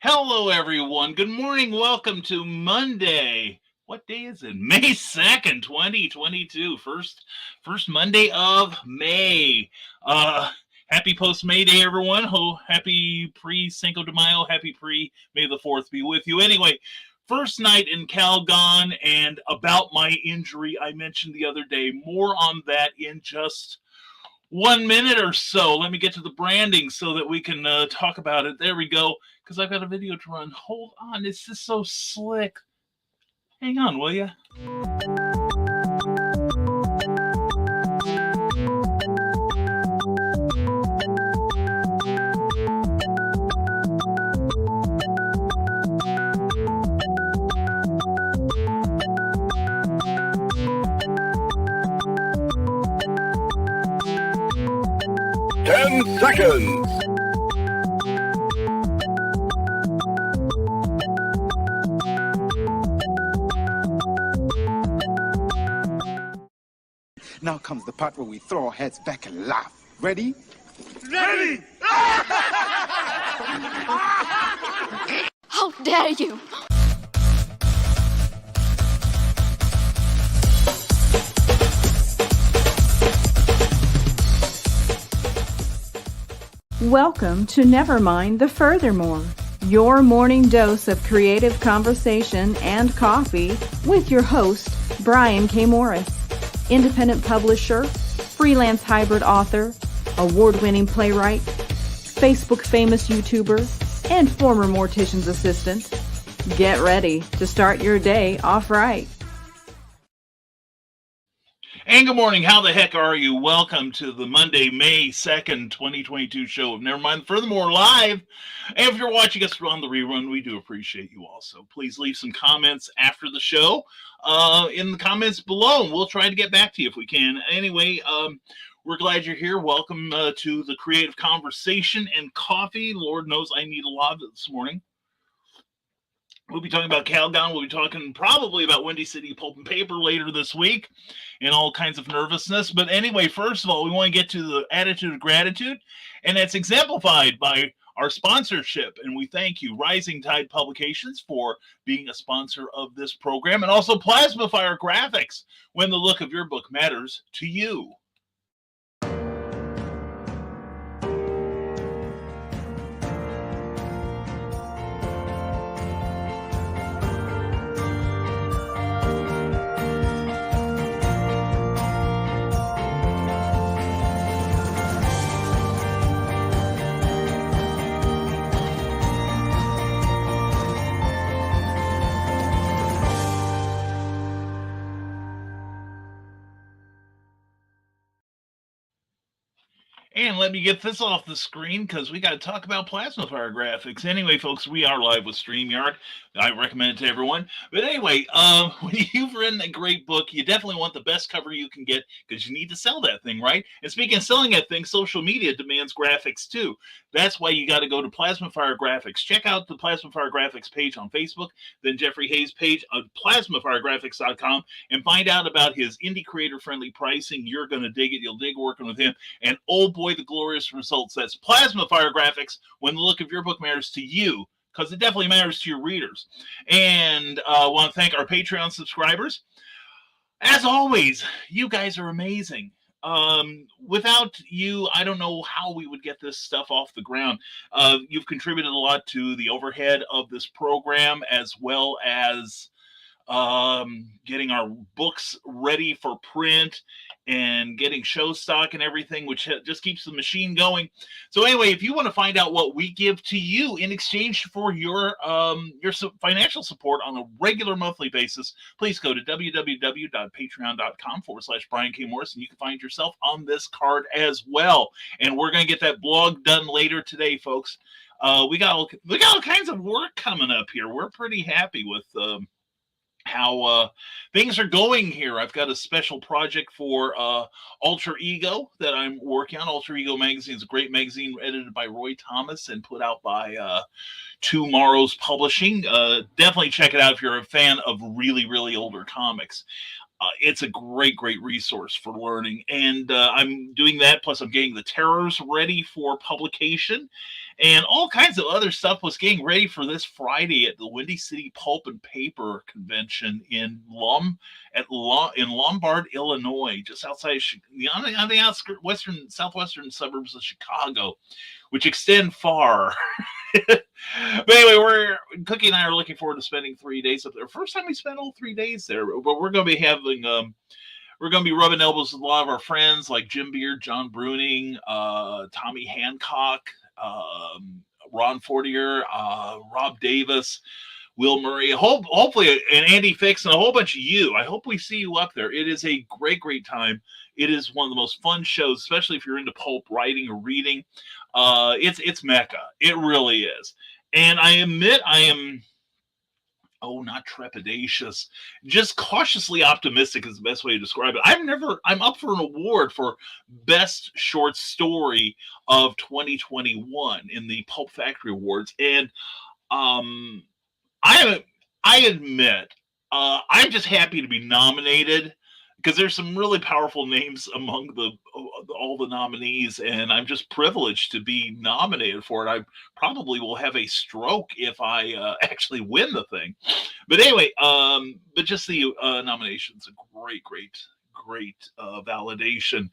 Hello, everyone. Good morning. Welcome to Monday. What day is it? May 2nd, 2022. First Monday of May. Uh, Happy post-May Day, everyone. Happy pre-Cinco de Mayo. Happy pre-May the 4th be with you. Anyway, first night in Calgon, and about my injury I mentioned the other day. More on that in just 1 minute or so. Let me get to the branding so that we can talk about it. There we go. Because I've got a video to run. Hold on. It's just so slick. Hang on, will you? 10 seconds. Now comes the part where we throw our heads back and laugh. Ready? Ready! How dare you! Welcome to NEVERMIND the Furthermore, your morning dose of creative conversation and coffee with your host, Brian K. Morris, independent publisher, freelance hybrid author, award-winning playwright, Facebook famous YouTuber, and former mortician's assistant. Get ready to start your day off right. And good morning. How the heck are you? Welcome to the Monday, May 2nd, 2022 show of Nevermind. Furthermore, live. And if you're watching us on the rerun, we do appreciate you also. Please leave some comments after the show in the comments below. And we'll try to get back to you if we can. Anyway, we're glad you're here. Welcome to the creative conversation and coffee. Lord knows I need a lot of it this morning. We'll be talking about Calgon. We'll be talking probably about Windy City Pulp and Paper later this week and all kinds of nervousness. But anyway, first of all, we want to get to the attitude of gratitude, and that's exemplified by our sponsorship. And we thank you, Rising Tide Publications, for being a sponsor of this program, and also Plasma Fire Graphics, when the look of your book matters to you. And let me get this off the screen because we got to talk about Plasma Fire Graphics. Anyway, folks, we are live with StreamYard. I recommend it to everyone. But anyway, when you've written a great book, you definitely want the best cover you can get because you need to sell that thing, right? And speaking of selling that thing, social media demands graphics too. That's why you got to go to Plasma Fire Graphics. Check out the Plasma Fire Graphics page on Facebook, then Jeffrey Hayes' page on plasmafiregraphics.com, and find out about his indie creator-friendly pricing. You're going to dig it. You'll dig working with him. And oh boy, the glorious results. That's Plasma Fire Graphics, when the look of your book matters to you, because it definitely matters to your readers. And I want to thank our Patreon subscribers. As always, you guys are amazing. Without you, I don't know how we would get this stuff off the ground. You've contributed a lot to the overhead of this program, as well as getting our books ready for print and getting show stock and everything, which just keeps the machine going. So anyway, if you want to find out what we give to you in exchange for your financial support on a regular monthly basis, please go to www.patreon.com/Brian K. Morris, and you can find yourself on this card as well. And we're going to get that blog done later today, folks. We got all kinds of work coming up here. We're pretty happy with how things are going here. I've got a special project for Alter Ego that I'm working on. Alter Ego magazine is a great magazine edited by Roy Thomas and put out by Tomorrow's Publishing. Definitely check it out if you're a fan of really, really older comics. It's a great resource for learning. And I'm doing that, plus I'm getting the Terrors ready for publication. and all kinds of other stuff was getting ready for this Friday at the Windy City Pulp and Paper Convention in Lombard, Illinois, just outside on the outskirts, southwestern suburbs of Chicago, which extend far. But anyway, Cookie and I are looking forward to spending 3 days up there. First time we spent all 3 days there, but we're going to be having we're going to be rubbing elbows with a lot of our friends like Jim Beard, John Bruning, Tommy Hancock, Ron Fortier, Rob Davis, Will Murray, hopefully, and Andy Fix, and a whole bunch of you. I hope we see you up there. It is a great time. It is one of the most fun shows, especially if you're into pulp writing or reading. It's Mecca. It really is. And I admit I am, not trepidatious, just cautiously optimistic is the best way to describe it. I'm up for an award for Best Short Story of 2021 in the Pulp Factory Awards. And I admit, I'm just happy to be nominated because there's some really powerful names among all the nominees, and I'm just privileged to be nominated for it. I probably will have a stroke if I actually win the thing. But anyway, but just the nomination's a great validation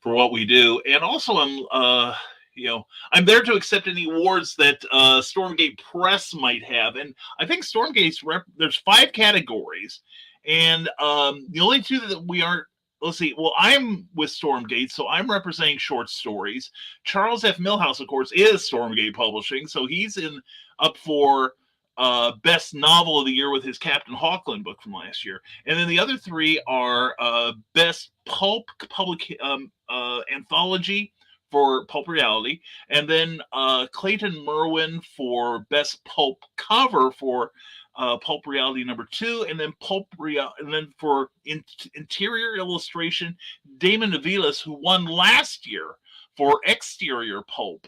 for what we do. And also I'm there to accept any awards that Stormgate Press might have. And I think Stormgate's there's 5 categories. And the only 2 that we aren't, let's see, well, I'm with Stormgate, so I'm representing short stories. Charles F. Milhouse, of course, is Stormgate Publishing, so he's up for Best Novel of the Year with his Captain Hawkland book from last year. And then the other 3 are Best Pulp Anthology for Pulp Reality, and then Clayton Merwin for Best Pulp Cover for Pulp Reality number 2, and then and then for interior illustration, Damon Aviles, who won last year for exterior pulp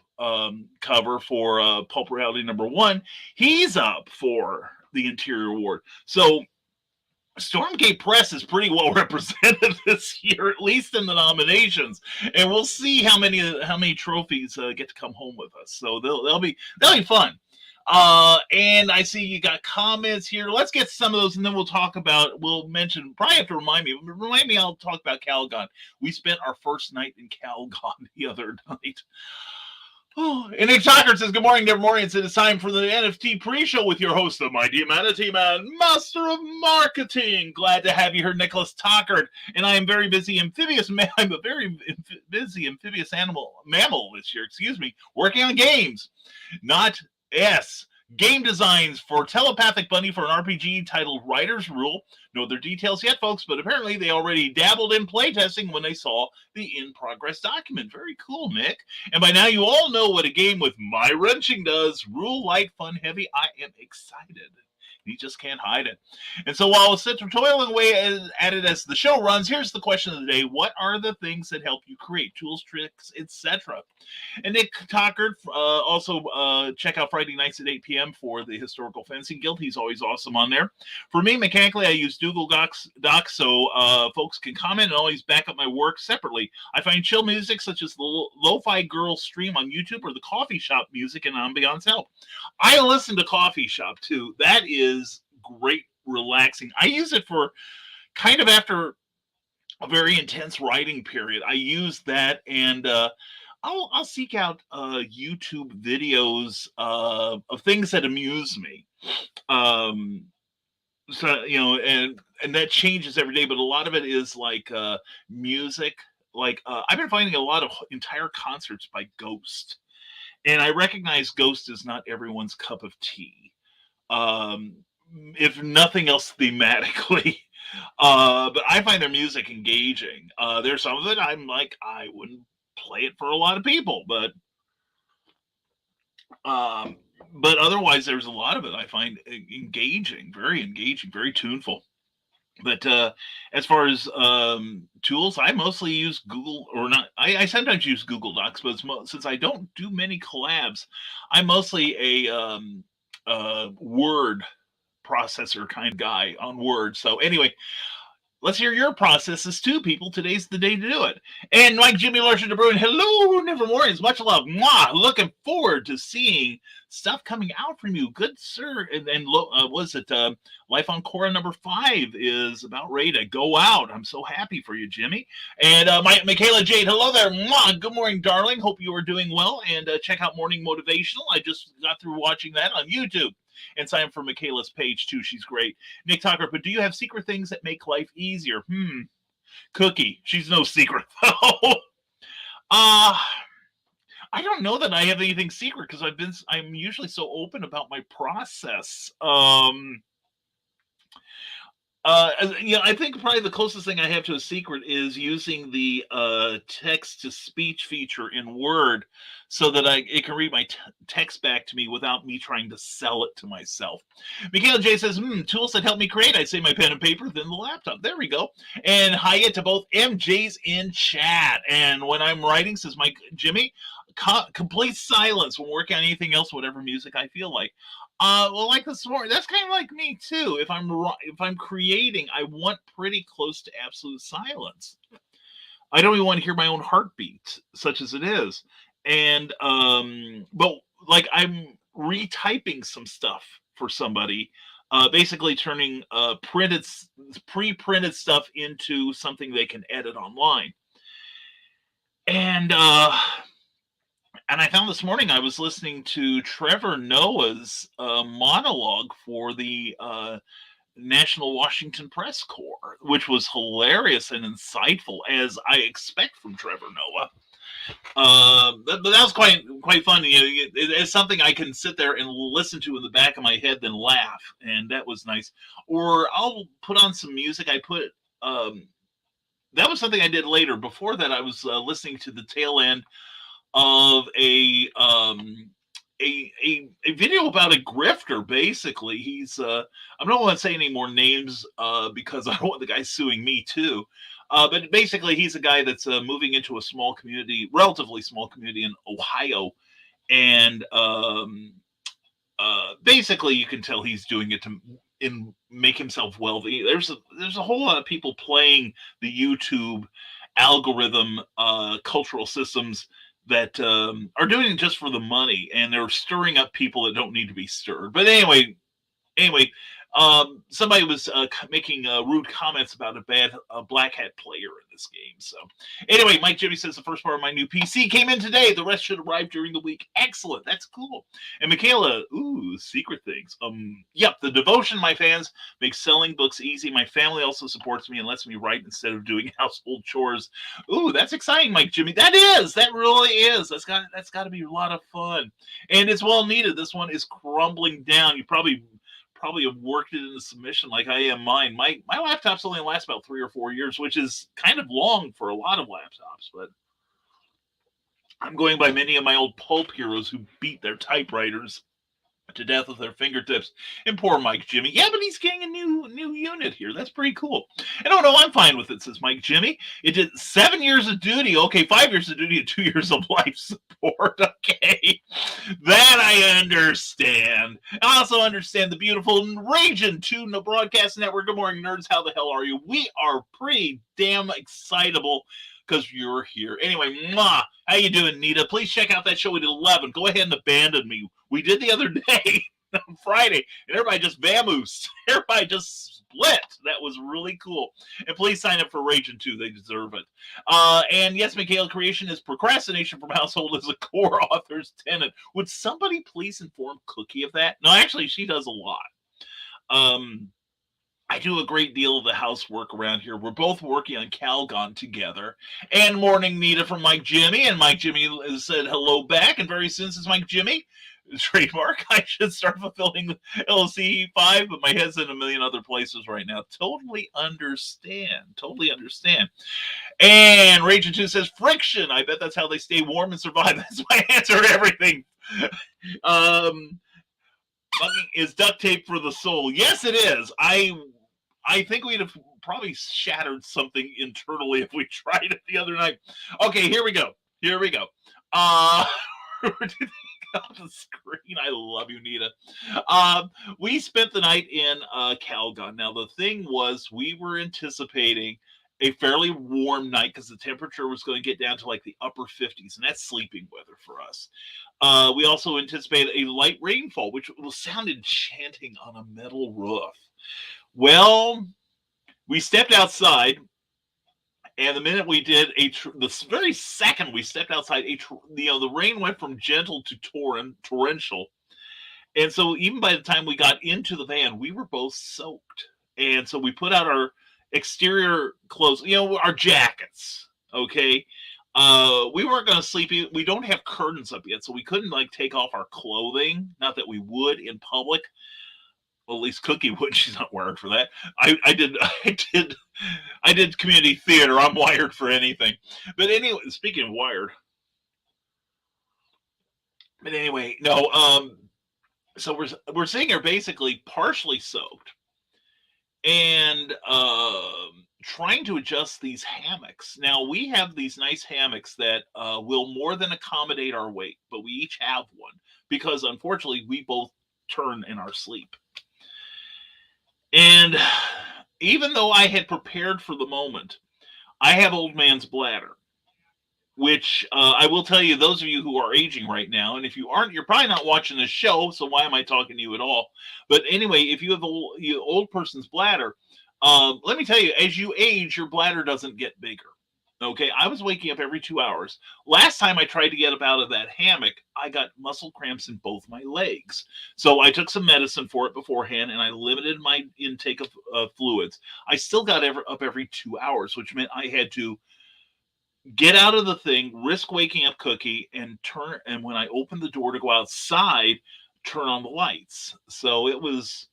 cover for Pulp Reality number 1, he's up for the interior award. So Stormgate Press is pretty well represented this year, at least in the nominations, and we'll see how many trophies get to come home with us. So they'll be fun. And I see you got comments here. Let's get some of those, and then we'll mention, probably have to remind me, I'll talk about Calgon. We spent our first night in Calgon the other night. Oh, and Nick Tucker says, good morning, Never Morning. It's time for the NFT pre-show with your host, the Mighty Manatee Man, Master of Marketing. Glad to have you here, Nicholas Tockard. And I am very busy amphibious man. I'm a very busy amphibious mammal this year, working on games. Game designs for Telepathic Bunny for an RPG titled Writer's Rule. No other details yet, folks, but apparently they already dabbled in playtesting when they saw the in-progress document. Very cool, Nick. And by now you all know what a game with my wrenching does. Rule light, fun heavy. I am excited. You just can't hide it. And so while we're toiling away at it as the show runs, here's the question of the day. What are the things that help you create? Tools, tricks, etc. And Nick Tockard, also check out Friday nights at 8 p.m. for the Historical Fencing Guild. He's always awesome on there. For me, mechanically, I use Google Docs so folks can comment and always back up my work separately. I find chill music such as the Lo-Fi Girl stream on YouTube or the Coffee Shop music and ambiance help. I listen to Coffee Shop too. That is great, relaxing. I use it for kind of after a very intense writing period. I use that, and I'll seek out YouTube videos of things that amuse me. So and that changes every day, but a lot of it is like music. Like I've been finding a lot of entire concerts by Ghost, and I recognize Ghost is not everyone's cup of tea. If nothing else thematically, but I find their music engaging. There's some of it I'm like, I wouldn't play it for a lot of people, but otherwise there's a lot of it I find engaging, very tuneful. But as far as tools, I mostly use Google, or not. I sometimes use Google Docs, but since I don't do many collabs, I'm mostly a Word processor kind of guy on Word. So anyway, let's hear your processes too, people. Today's the day to do it. And Mike, Jimmy, Larson, DeBruin, hello, Nevermore. Much love. Mwah. Looking forward to seeing stuff coming out from you. Good, sir. And was it Life on Cora number 5 is about ready to go out. I'm so happy for you, Jimmy. And Michaela Jade, hello there. Mwah. Good morning, darling. Hope you are doing well. And check out Morning Motivational. I just got through watching that on YouTube. And sign up for Michaela's page too. She's great. Nick Tucker, but do you have secret things that make life easier? Cookie. She's no secret though. I don't know that I have anything secret because I'm usually so open about my process. I think probably the closest thing I have to a secret is using the text-to-speech feature in Word so that it can read my text back to me without me trying to sell it to myself. Michaela J says, tools that help me create. I'd say my pen and paper, then the laptop. There we go. And hiya to both MJs in chat. And when I'm writing, says Mike Jimmy, complete silence when working on anything else, whatever music I feel like. Well, like this morning, that's kind of like me too. If I'm creating, I want pretty close to absolute silence. I don't even want to hear my own heartbeat, such as it is. And but like I'm retyping some stuff for somebody, basically turning pre-printed stuff into something they can edit online. And I found this morning I was listening to Trevor Noah's monologue for the National Washington Press Corps, which was hilarious and insightful, as I expect from Trevor Noah. But that was quite fun. It's something I can sit there and listen to in the back of my head, then laugh, and that was nice. Or I'll put on some music. That was something I did later. Before that, I was listening to the tail end of a video about a grifter. Basically, he's I don't want to say any more names because I don't want the guy suing me too. But basically, he's a guy that's moving into a relatively small community in Ohio, and basically, you can tell he's doing it to make himself wealthy. There's a whole lot of people playing the YouTube algorithm cultural systems that are doing it just for the money, and they're stirring up people that don't need to be stirred. But anyway, somebody was making rude comments about a black hat player in this game. So anyway, Mike Jimmy says the first part of my new PC came in today. The rest should arrive during the week. Excellent. That's cool. And Michaela, secret things. Yep, the devotion, my fans, makes selling books easy. My family also supports me and lets me write instead of doing household chores. That's exciting, Mike Jimmy. That really is. That's got to be a lot of fun. And it's well needed. This one is crumbling down. You probably have worked it into submission like I am mine. My laptops only last about 3 or 4 years, which is kind of long for a lot of laptops, but I'm going by many of my old pulp heroes who beat their typewriters to death with their fingertips. And poor Mike Jimmy. Yeah, but he's getting a new unit here. That's pretty cool. And no, I'm fine with it, says Mike Jimmy. It did 7 years of duty. Okay, 5 years of duty and 2 years of life support. Okay, that I understand. I also understand the beautiful Raging 2 Broadcast Network. Good morning, nerds. How the hell are you? We are pretty damn excitable because you're here. Anyway, how you doing, Nita? Please check out that show we did 11. Go ahead and abandon me. We did the other day on Friday, and everybody just vamoosed. Everybody just split. That was really cool. And please sign up for Raging 2. They deserve it. And yes, Michaela, creation is procrastination from household as a core author's tenet. Would somebody please inform Cookie of that? No, actually, she does a lot. I do a great deal of the housework around here. We're both working on Calgon together. And morning, Nita, from Mike Jimmy. And Mike Jimmy said hello back. And very soon, says Mike Jimmy, trademark, I should start fulfilling LC 5, but my head's in a million other places right now. Totally understand. And Raging 2 says friction. I bet that's how they stay warm and survive. That's my answer to everything. Is duct tape for the soul? Yes, it is. I think we'd have probably shattered something internally if we tried it the other night. Okay, here we go. off the screen. I love you, Nita. We spent the night in Calgon. Now, the thing was, we were anticipating a fairly warm night because the temperature was going to get down to like the upper 50s, and that's sleeping weather for us. We also anticipated a light rainfall, which will sound enchanting on a metal roof. Well, we stepped outside, and the minute we did the very second we stepped outside, the rain went from gentle to torrential. And so even by the time we got into the van, we were both soaked. And so we put out our exterior clothes, our jackets. Okay. We weren't going to sleep. We don't have curtains up yet, so we couldn't take off our clothing. Not that we would in public. Well, at least Cookie would. She's not wired for that. I did community theater. I'm wired for anything. But anyway, speaking of wired. But anyway, no. So we're sitting here basically partially soaked, and trying to adjust these hammocks. Now, we have these nice hammocks that will more than accommodate our weight, but we each have one because, unfortunately, we both turn in our sleep. And even though I had prepared for the moment, I have old man's bladder, which I will tell you, those of you who are aging right now, and if you aren't, you're probably not watching this show, so why am I talking to you at all? But anyway, if you have old person's bladder, let me tell you, as you age, your bladder doesn't get bigger. Okay, I was waking up every 2 hours. Last time I tried to get up out of that hammock, I got muscle cramps in both my legs. So I took some medicine for it beforehand, and I limited my intake of fluids. I still got up every 2 hours, which meant I had to get out of the thing, risk waking up Cookie, and when I opened the door to go outside, turn on the lights. So it was...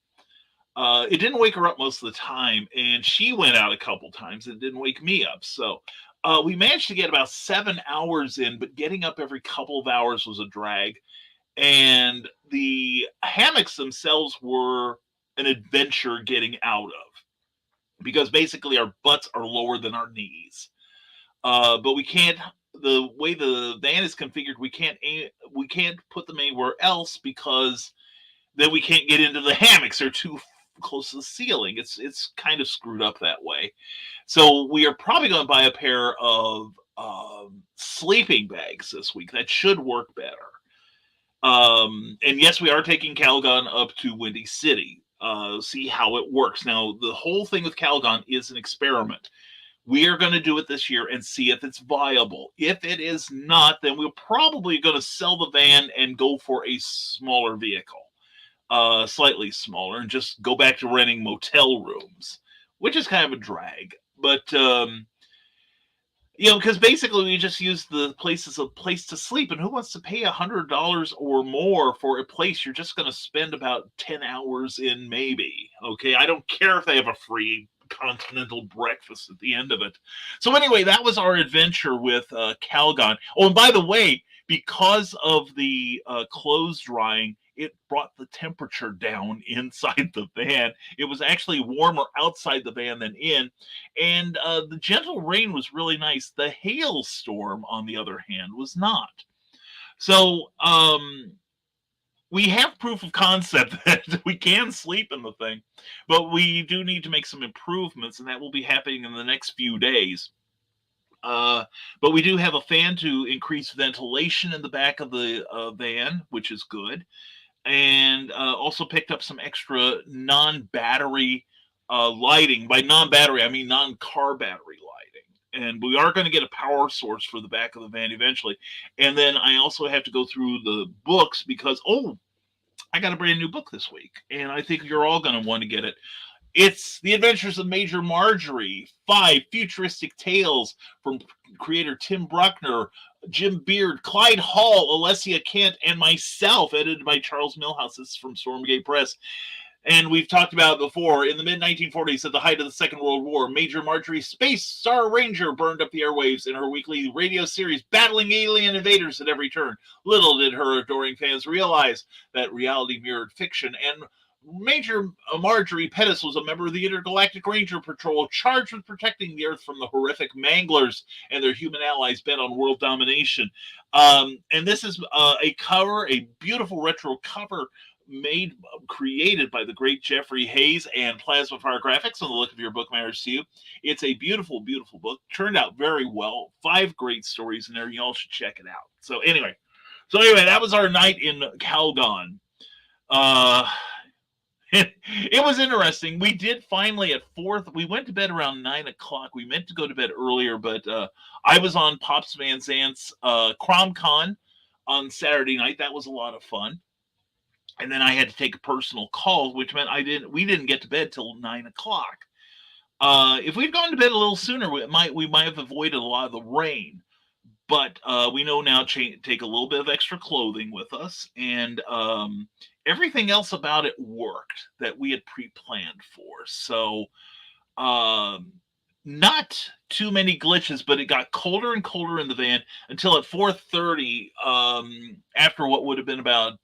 it didn't wake her up most of the time, and she went out a couple times and didn't wake me up. So we managed to get about 7 hours in, but getting up every couple of hours was a drag. And the hammocks themselves were an adventure getting out of, because basically our butts are lower than our knees. But we can't. The way the van is configured, we can't put them anywhere else because then we can't get into the hammocks. They're too close to the ceiling. It's kind of screwed up that way. So we are probably going to buy a pair of sleeping bags this week. That should work better. And yes, we are taking Calgon up to Windy City. See how it works. Now, the whole thing with Calgon is an experiment. We are going to do it this year and see if it's viable. If it is not, then we're probably going to sell the van and go for a smaller vehicle. Slightly smaller, and just go back to renting motel rooms, which is kind of a drag. But because basically we just use the place as a place to sleep, and who wants to pay $100 or more for a place you're just going to spend about 10 hours in, maybe? Okay, I don't care if they have a free continental breakfast at the end of it. So anyway, that was our adventure with Calgon. Oh, and by the way, because of the clothes drying, it brought the temperature down inside the van. It was actually warmer outside the van than in. And the gentle rain was really nice. The hailstorm, on the other hand, was not. So we have proof of concept that we can sleep in the thing. But we do need to make some improvements, and that will be happening in the next few days. But we do have a fan to increase ventilation in the back of the van, which is good. And also picked up some extra non-battery lighting. By non-battery, I mean non-car battery lighting. And we are going to get a power source for the back of the van eventually. And then I also have to go through the books because, I got a brand new book this week. And I think you're all going to want to get it. It's The Adventures of Major Marjorie, 5 futuristic tales from creator Tim Bruckner, Jim Beard, Clyde Hall, Alessia Kent, and myself, edited by Charles Milhouse. This is from Stormgate Press. And we've talked about it before. In the mid-1940s, at the height of the Second World War, Major Marjorie Space Star Ranger burned up the airwaves in her weekly radio series, battling alien invaders at every turn. Little did her adoring fans realize that reality mirrored fiction, and Major Marjorie Pettis was a member of the Intergalactic Ranger Patrol charged with protecting the Earth from the horrific manglers and their human allies bent on world domination. And this is a beautiful retro cover created by the great Jeffrey Hayes and Plasma Fire Graphics. On the look of your book matters to you. It's a beautiful, beautiful book. Turned out very well. 5 great stories in there. You all should check it out. So anyway, that was our night in Calgon. It was interesting. We did finally at 4th. We went to bed around 9 o'clock. We meant to go to bed earlier, but I was on Pops Van Zant's CromCon on Saturday night. That was a lot of fun. And then I had to take a personal call, which meant we didn't get to bed till 9 o'clock. If we'd gone to bed a little sooner, we might have avoided a lot of the rain. But we know now take a little bit of extra clothing with us, and everything else about it worked that we had pre-planned for. So not too many glitches, but it got colder and colder in the van until at 4:30, after what would have been about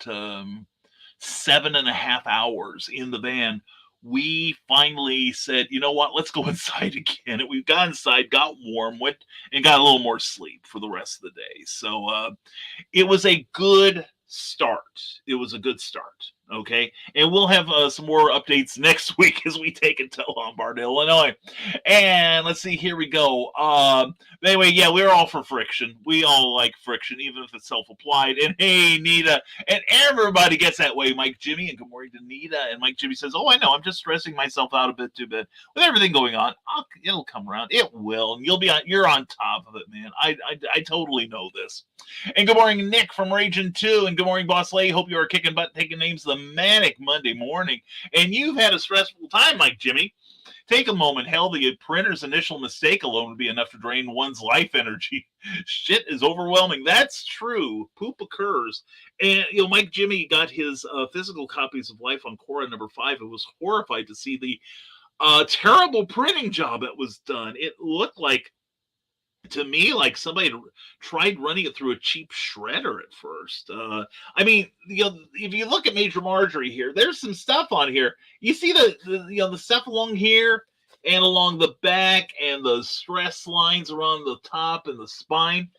7.5 hours in the van, we finally said, you know what, let's go inside again. And we got inside, got warm, went and got a little more sleep for the rest of the day. So it was a good start. Okay. And we'll have some more updates next week as we take it to Lombard, Illinois. And let's see, here we go. Anyway, yeah, we're all for friction. We all like friction, even if it's self-applied. And hey, Nita, and everybody gets that way. Mike Jimmy, and good morning to Nita. And Mike Jimmy says, oh, I know, I'm just stressing myself out a bit too bit. With everything going on, it'll come around. It will. And you're on top of it, man. I totally know this. And good morning, Nick from Region 2. And good morning, Boss Lady. Hope you are kicking butt, taking names the manic Monday morning. And you've had a stressful time, Mike Jimmy. Take a moment. Hell, the printer's initial mistake alone would be enough to drain one's life energy. Shit is overwhelming. That's true. Poop occurs. And, Mike Jimmy got his physical copies of Life on Korra number 5. It was horrified to see the terrible printing job that was done. It looked like, to me, like somebody had tried running it through a cheap shredder at first. I mean, if you look at Major Marjorie here, there's some stuff on here. You see the stuff along here and along the back and the stress lines around the top and the spine.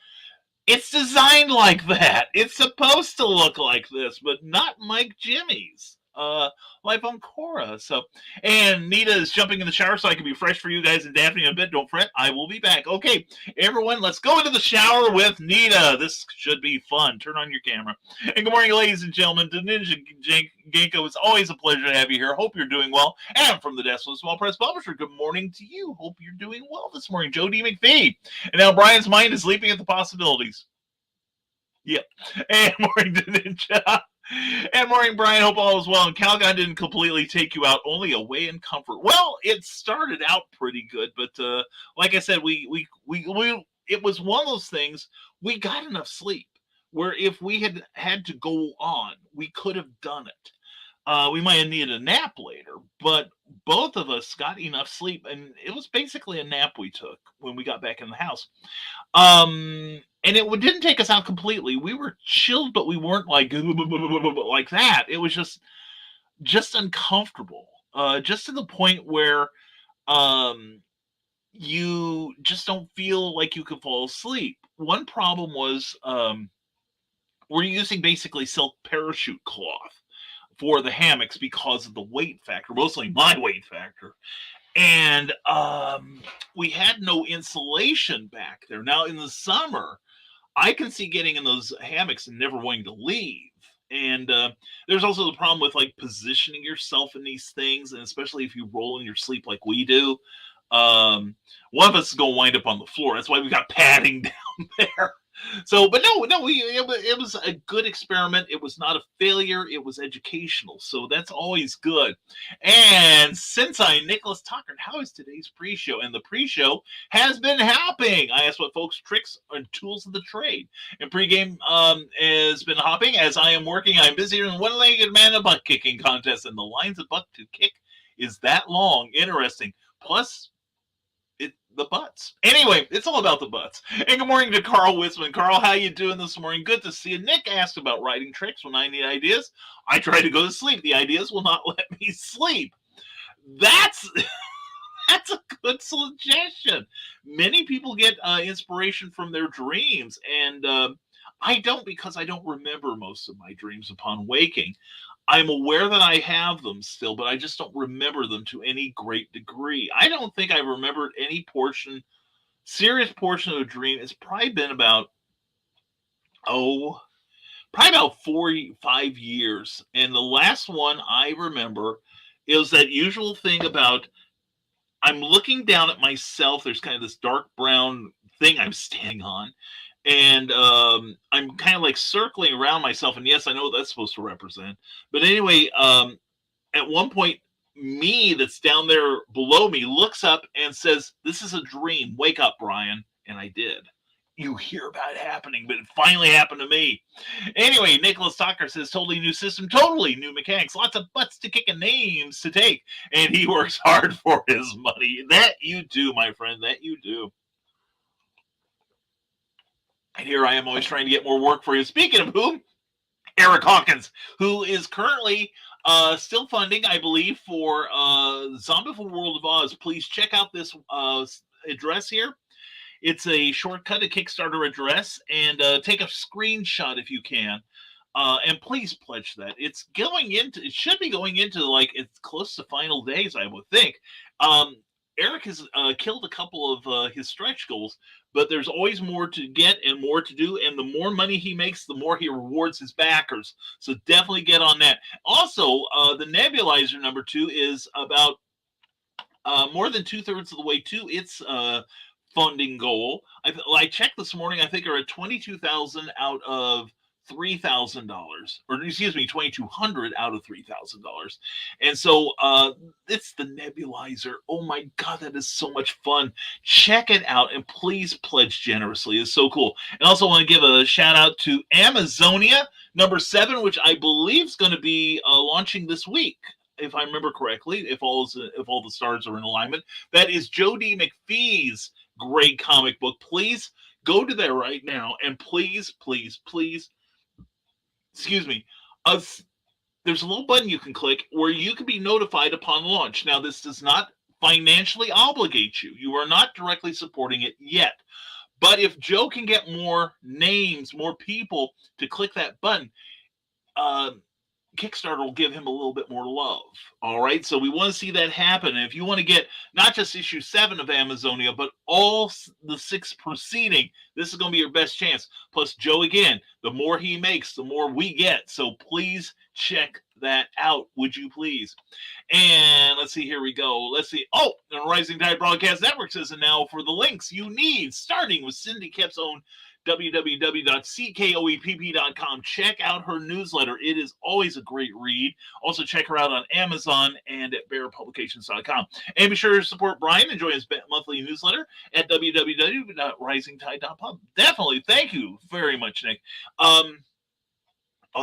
It's designed like that. It's supposed to look like this, but not Mike Jimmy's. Life on Korra. So, and Nita is jumping in the shower so I can be fresh for you guys and Daphne in a bit. Don't fret, I will be back. Okay, everyone, let's go into the shower with Nita. This should be fun. Turn on your camera. And good morning, ladies and gentlemen. To Ninja Genko, it's always a pleasure to have you here. Hope you're doing well. And from the desk of the Small Press Publisher, good morning to you. Hope you're doing well this morning. Joe D. McPhee. And now Brian's mind is leaping at the possibilities. Yep. And morning to Ninja. And morning, Brian. Hope all is well. And Calgon didn't completely take you out, only away in comfort. Well, it started out pretty good, but like I said, we it was one of those things. We got enough sleep where if we had to go on, we could have done it. We might have needed a nap later, but both of us got enough sleep, and it was basically a nap we took when we got back in the house. And it didn't take us out completely. We were chilled, but we weren't like that. It was just uncomfortable, just to the point where you just don't feel like you can fall asleep. One problem was we're using basically silk parachute cloth for the hammocks because of the weight factor, mostly my weight factor. And we had no insulation back there. Now, in the summer, I can see getting in those hammocks and never wanting to leave. And there's also the problem with like positioning yourself in these things, and especially if you roll in your sleep like we do. One of us is going to wind up on the floor. That's why we got padding down there. So, but no, it was a good experiment. It was not a failure. It was educational. So that's always good. And since Nicholas Tucker, how is today's pre-show? And the pre-show has been hopping. I asked what folks' tricks and tools of the trade. And pregame has been hopping as I am working. I'm busier than one-legged man in a butt kicking contest. And the lines of butt to kick is that long. Interesting. Plus, the butts. Anyway, it's all about the butts. And good morning to Carl Wisman. Carl, how you doing this morning? Good to see you. Nick asked about writing tricks when I need ideas. I try to go to sleep. The ideas will not let me sleep. That's a good suggestion. Many people get inspiration from their dreams, and I don't, because I don't remember most of my dreams upon waking. I'm aware that I have them still, but I just don't remember them to any great degree. I don't think I remembered any serious portion of a dream. It's probably been about, probably about 5 years. And the last one I remember is that usual thing about I'm looking down at myself. There's kind of this dark brown thing I'm standing on. And I'm kind of like circling around myself. And yes, I know what that's supposed to represent. But anyway, at one point, me that's down there below me looks up and says, "This is a dream. Wake up, Brian." And I did. You hear about it happening, but it finally happened to me. Anyway, Nicholas Tucker says, totally new system, totally new mechanics, lots of butts to kick and names to take. And he works hard for his money. That you do, my friend. That you do. And here I am always trying to get more work for you. Speaking of whom, Eric Hawkins, who is currently still funding, I believe, for Zombieful World of Oz. Please check out this address here. It's a shortcut, a Kickstarter address, and take a screenshot if you can. And please pledge that. It should be going into, like, it's close to final days, I would think. Eric has killed a couple of his stretch goals, but there's always more to get and more to do. And the more money he makes, the more he rewards his backers. So definitely get on that. Also, the Nebulizer number 2 is about more than 2/3 of the way to its funding goal. I checked this morning. I think are at $22,000 out of $3,000, or excuse me, $2,200 out of $3,000. And so it's the Nebulizer. Oh my God, that is so much fun. Check it out and please pledge generously. It's so cool. And also want to give a shout out to Amazonia number 7, which I believe is going to be launching this week, if I remember correctly, if all the stars are in alignment. That is Jody McPhee's great comic book. Please go to there right now and please, please, please, excuse me, there's a little button you can click where you can be notified upon launch. Now, this does not financially obligate you. You are not directly supporting it yet. But if Joe can get more names, more people to click that button, Kickstarter will give him a little bit more love. All right. So we want to see that happen. And if you want to get not just issue 7 of Amazonia, but all the 6 preceding, this is going to be your best chance. Plus, Joe, again, the more he makes, the more we get. So please check that out. Would you please? And let's see. Here we go. Let's see. Oh, the Rising Tide Broadcast Network says, and now for the links you need, starting with Cindy Kep's own www.ckoepp.com. Check out her newsletter. It is always a great read. Also, check her out on Amazon and at bearpublications.com. And be sure to support Brian and join his monthly newsletter at www.risingtide.pub. Definitely. Thank you very much, Nick. Oh,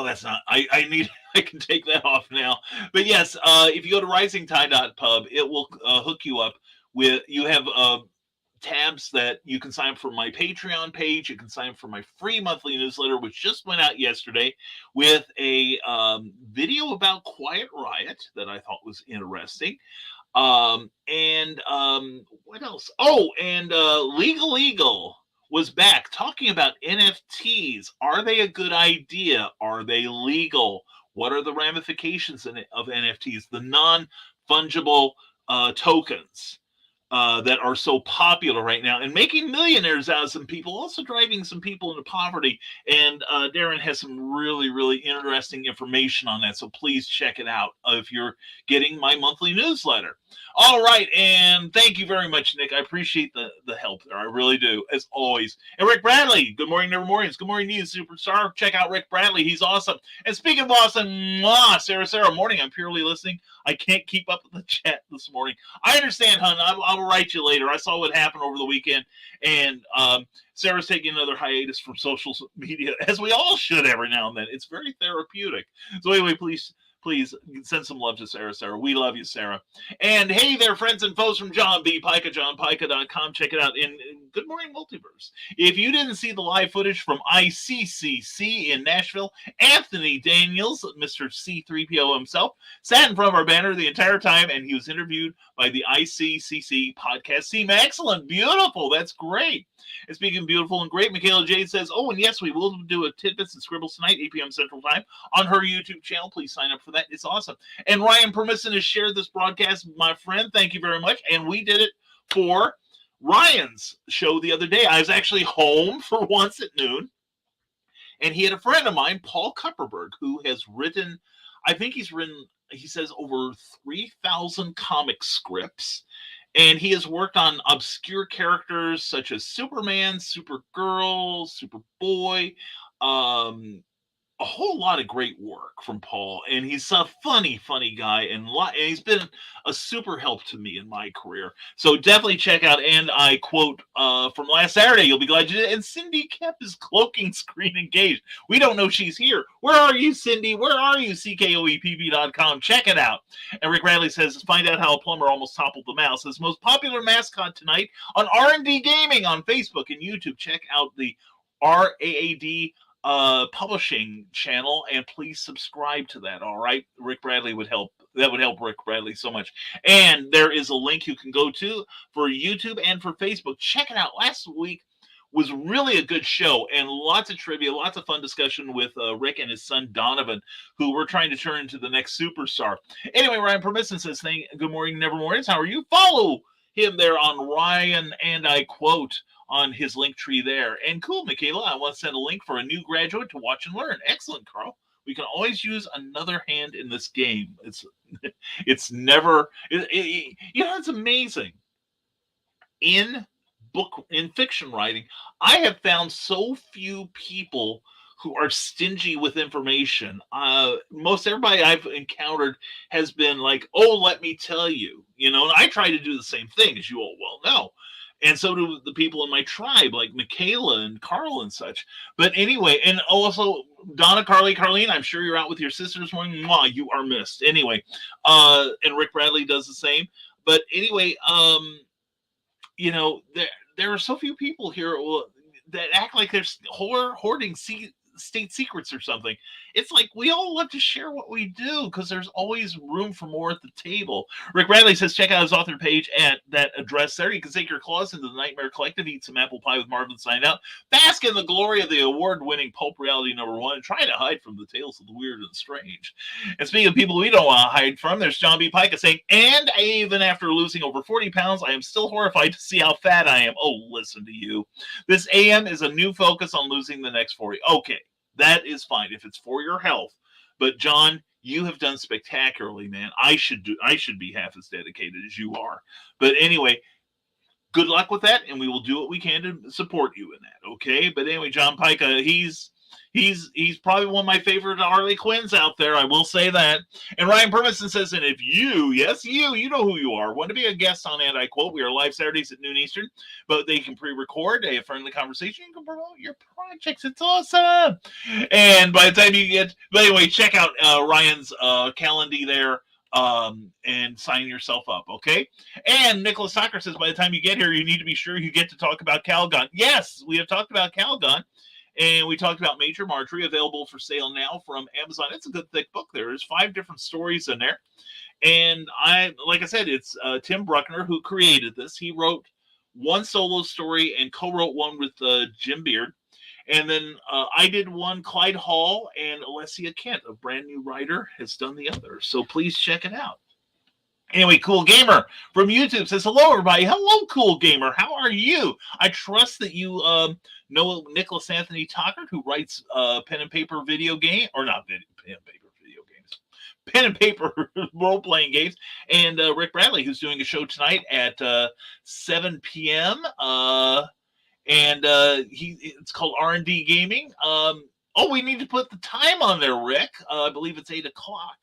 that's not. I can take that off now. But yes, if you go to risingtide.pub, it will hook you up with. You have tabs that you can sign up for my Patreon page. You can sign up for my free monthly newsletter, which just went out yesterday, with a video about Quiet Riot that I thought was interesting. What else? Oh, and Legal was back talking about NFTs. Are they a good idea? Are they legal? What are the ramifications of NFTs? The non-fungible tokens that are so popular right now and making millionaires out of some people, also driving some people into poverty. And Darren has some really, really interesting information on that. So please check it out if you're getting my monthly newsletter. All right. And thank you very much, Nick. I appreciate the help there. I really do, as always. And Rick Bradley, good morning, Never Mornings. Good morning to you, superstar. Check out Rick Bradley. He's awesome. And speaking of awesome, Sarah, morning. I'm purely listening. I can't keep up with the chat this morning. I understand, hon. I'll write you later. I saw what happened over the weekend. And Sarah's taking another hiatus from social media, as we all should every now and then. It's very therapeutic. So anyway, please please send some love to Sarah. Sarah, we love you, Sarah. And hey there, friends and foes from John B. Pica, johnpica.com. Check it out in Good Morning Multiverse. If you didn't see the live footage from ICCC in Nashville, Anthony Daniels, Mr. C3PO himself, sat in front of our banner the entire time, and he was interviewed by the ICCC podcast team. Excellent, beautiful, that's great. And speaking of beautiful and great, Michaela Jade says, oh, and yes, we will do a Tidbits and Scribbles tonight, 8 p.m. Central Time, on her YouTube channel. Please sign up for that. It's awesome. And Ryan Permisson has shared this broadcast, my friend. Thank you very much. And we did it for Ryan's show the other day. I was actually home for once at noon, and he had a friend of mine, Paul Kupperberg, who has written, I think he's written, he says, over 3,000 comic scripts. And he has worked on obscure characters such as Superman, Supergirl, Superboy, a whole lot of great work from Paul. And he's a funny guy, and he's been a super help to me in my career. So definitely check out, and I quote from last Saturday, you'll be glad you did. And Cindy kept his cloaking screen engaged. We don't know she's here. Where are you, Cindy? Where are you? CKOEPB.com. Check it out. And Rick Radley says, find out how a plumber almost toppled the mouse. His most popular mascot tonight on R&D Gaming on Facebook and YouTube. Check out the RAAD publishing channel, and please subscribe to that. All right, Rick Bradley would help. That would help Rick Bradley so much. And there is a link you can go to for YouTube and for Facebook. Check it out. Last week was really a good show, and lots of trivia, lots of fun discussion with Rick and his son Donovan, who we're trying to turn into the next superstar. Anyway, Ryan Permisson says, good morning, Nevermornings. How are you? Follow him there on Ryan, and I quote, on his link tree there. And cool, Michaela, I want to send a link for a new graduate to watch and learn. Excellent, Carl. We can always use another hand in this game. It's never, it's amazing. In fiction writing, I have found so few people who are stingy with information. Most everybody I've encountered has been like, oh, let me tell you, and I try to do the same thing, as you all well know. And so do the people in my tribe, like Michaela and Carl and such. But anyway, and also Donna, Carleen, I'm sure you're out with your sister this morning. Mwah, you are missed. Anyway, and Rick Bradley does the same. But anyway, there are so few people here that act like they're hoarding state secrets or something. It's like we all love to share what we do because there's always room for more at the table. Rick Bradley says, check out his author page at that address there. You can take your claws into the Nightmare Collective, eat some apple pie with Marvin, sign out, bask in the glory of the award-winning Pulp Reality #1, and try to hide from the tales of the weird and strange. And speaking of people we don't want to hide from, there's John B. Pica saying, and even after losing over 40 pounds, I am still horrified to see how fat I am. Oh, listen to you. This AM is a new focus on losing the next 40. Okay. That is fine if it's for your health. But John, you have done spectacularly, man. I should be half as dedicated as you are. But anyway, good luck with that, and we will do what we can to support you in that. Okay. But anyway, John Pica, he's probably one of my favorite Harley Quinns out there. I will say that. And Ryan Permisson says, and if you know who you are, want to be a guest on, and I quote, we are live Saturdays at noon Eastern, but they can pre-record a friendly conversation. You can promote your projects. It's awesome. And by the time but anyway, check out Ryan's calendar there. And sign yourself up, okay? And Nicholas Tucker says, by the time you get here, you need to be sure you get to talk about Calgon. Yes, we have talked about Calgon. And we talked about Major Marjorie, available for sale now from Amazon. It's a good thick book there. There's 5 different stories in there. And like I said, it's Tim Bruckner who created this. He wrote one solo story and co-wrote one with Jim Beard. And then I did one. Clyde Hall and Alessia Kent, a brand new writer, has done the other. So please check it out. Anyway, Cool Gamer from YouTube says, hello, everybody. Hello, Cool Gamer. How are you? I trust that you know Nicholas Anthony Tockert, who writes pen and paper video game, or not pen and paper video games, pen and paper role-playing games, and Rick Bradley, who's doing a show tonight at 7 p.m., and it's called R&D Gaming. We need to put the time on there, Rick. I believe it's 8 o'clock.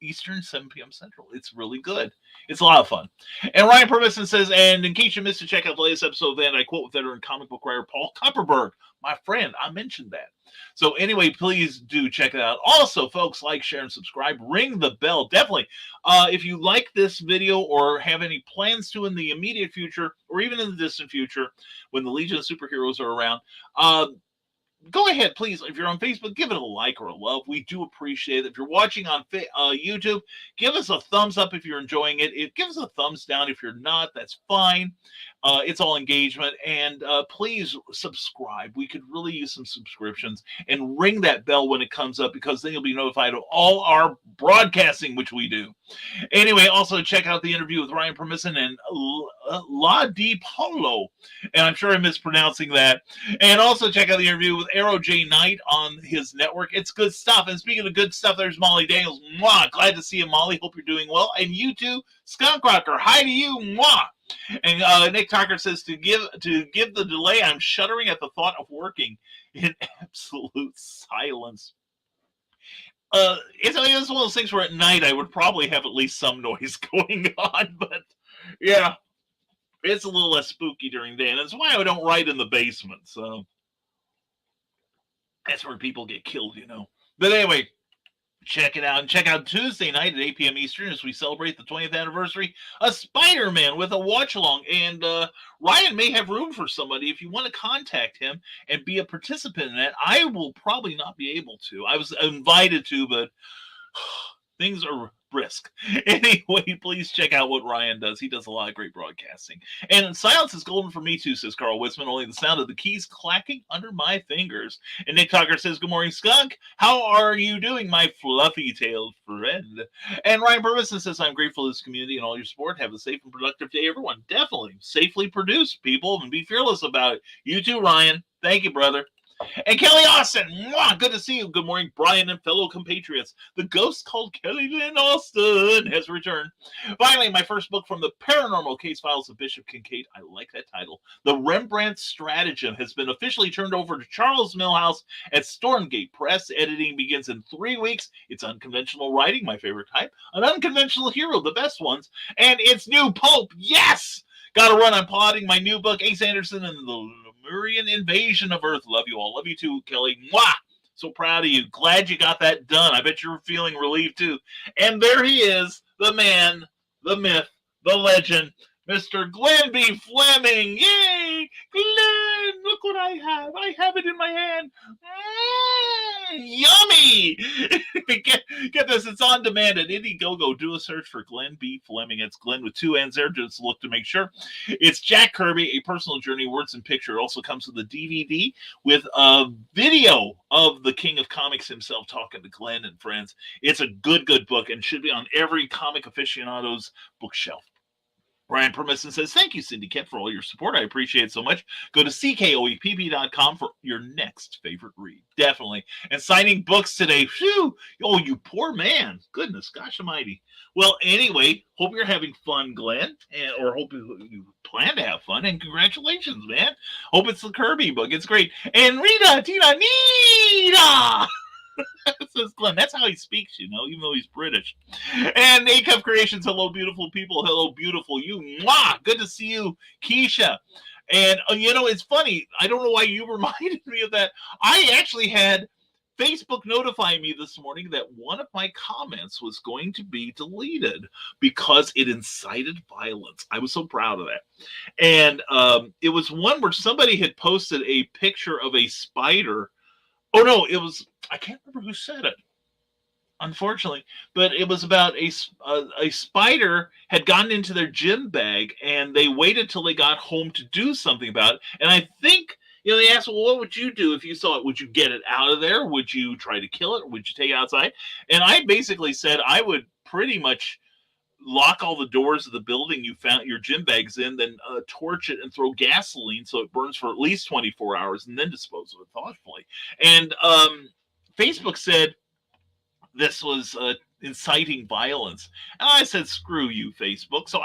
Eastern, 7 p.m. Central. It's really good. It's a lot of fun. And Ryan Permisson says, and in case you missed to check out the latest episode of that, I quote veteran comic book writer Paul Kupperberg. My friend, I mentioned that. So anyway, please do check it out. Also, folks, like, share, and subscribe. Ring the bell. Definitely. If you like this video or have any plans to in the immediate future or even in the distant future when the Legion of Superheroes are around, go ahead, please. If you're on Facebook, give it a like or a love. We do appreciate it. If you're watching on YouTube, give us a thumbs up if you're enjoying it. Give us a thumbs down if you're not. That's fine. It's all engagement. And please subscribe. We could really use some subscriptions. And ring that bell when it comes up, because then you'll be notified of all our broadcasting, which we do. Anyway, also check out the interview with Ryan Permisson and La Di Polo. And I'm sure I'm mispronouncing that. And also check out the interview with Arrow J. Knight on his network. It's good stuff. And speaking of good stuff, there's Molly Daniels. Mwah! Glad to see you, Molly. Hope you're doing well. And you too, Skunk Rocker. Hi to you. Mwah! And Nick Tucker says, to give the delay, I'm shuddering at the thought of working in absolute silence. It's one of those things where at night I would probably have at least some noise going on, but yeah, it's a little less spooky during the day, and that's why I don't write in the basement. So that's where people get killed, you know. But anyway, check it out, and check out Tuesday night at 8 p.m. Eastern as we celebrate the 20th anniversary of Spider-Man with a watch-along. And Ryan may have room for somebody. If you want to contact him and be a participant in that, I will probably not be able to. I was invited to, but things are brisk. Anyway, please check out what Ryan does. He does a lot of great broadcasting. And silence is golden for me too, says Carl Witzman. Only the sound of the keys clacking under my fingers. And Nick Tucker says, good morning, Skunk. How are you doing, my fluffy-tailed friend? And Ryan Purvis says, I'm grateful to this community and all your support. Have a safe and productive day, everyone. Definitely. Safely produce, people, and be fearless about it. You too, Ryan. Thank you, brother. And Kelly Austin, mwah, good to see you. Good morning, Brian and fellow compatriots. The ghost called Kelly Lynn Austin has returned. Finally, my first book from the Paranormal Case Files of Bishop Kincaid. I like that title. The Rembrandt Stratagem has been officially turned over to Charles Millhouse at Stormgate Press. Editing begins in 3 weeks. It's unconventional writing, my favorite type. An unconventional hero, the best ones. And it's new pulp. Yes! Got to run. I'm plotting my new book, Ace Anderson and the Lemurian Invasion of Earth. Love you all. Love you too, Kelly. Mwah! So proud of you. Glad you got that done. I bet you're feeling relieved too. And there he is, the man, the myth, the legend, Mr. Glenn B. Fleming. Yay! Glenn, look what I have. I have it in my hand. Yummy! get this. It's on demand at Indiegogo. Do a search for Glenn B. Fleming. It's Glenn with 2 N's there. Just look to make sure. It's Jack Kirby, A Personal Journey, Words and Picture. It also comes with a DVD with a video of the King of Comics himself talking to Glenn and friends. It's a good book and should be on every comic aficionado's bookshelf. Ryan Permisson says, thank you, Cindy Kent, for all your support. I appreciate it so much. Go to ckoepp.com for your next favorite read. Definitely. And signing books today. Phew. Oh, you poor man. Goodness, gosh almighty. Well, anyway, hope you're having fun, Glenn, or hope you plan to have fun. And congratulations, man. Hope it's the Kirby book. It's great. And Rita, Tina, Nita! Says Glenn. That's how he speaks, you know, even though he's British. And A-Cup Creations, hello, beautiful people. Hello, beautiful you. Mwah! Good to see you, Keisha. And, you know, it's funny. I don't know why you reminded me of that. I actually had Facebook notify me this morning that one of my comments was going to be deleted because it incited violence. I was so proud of that. And it was one where somebody had posted a picture of a spider. Oh, no, it was, I can't remember who said it, unfortunately, but it was about a spider had gotten into their gym bag and they waited till they got home to do something about it. And I think, you know, they asked, well, what would you do if you saw it? Would you get it out of there? Would you try to kill it? Or would you take it outside? And I basically said I would pretty much lock all the doors of the building you found your gym bags in, then torch it and throw gasoline so it burns for at least 24 hours and then dispose of it thoughtfully. And Facebook said this was inciting violence. And I said, screw you, Facebook. So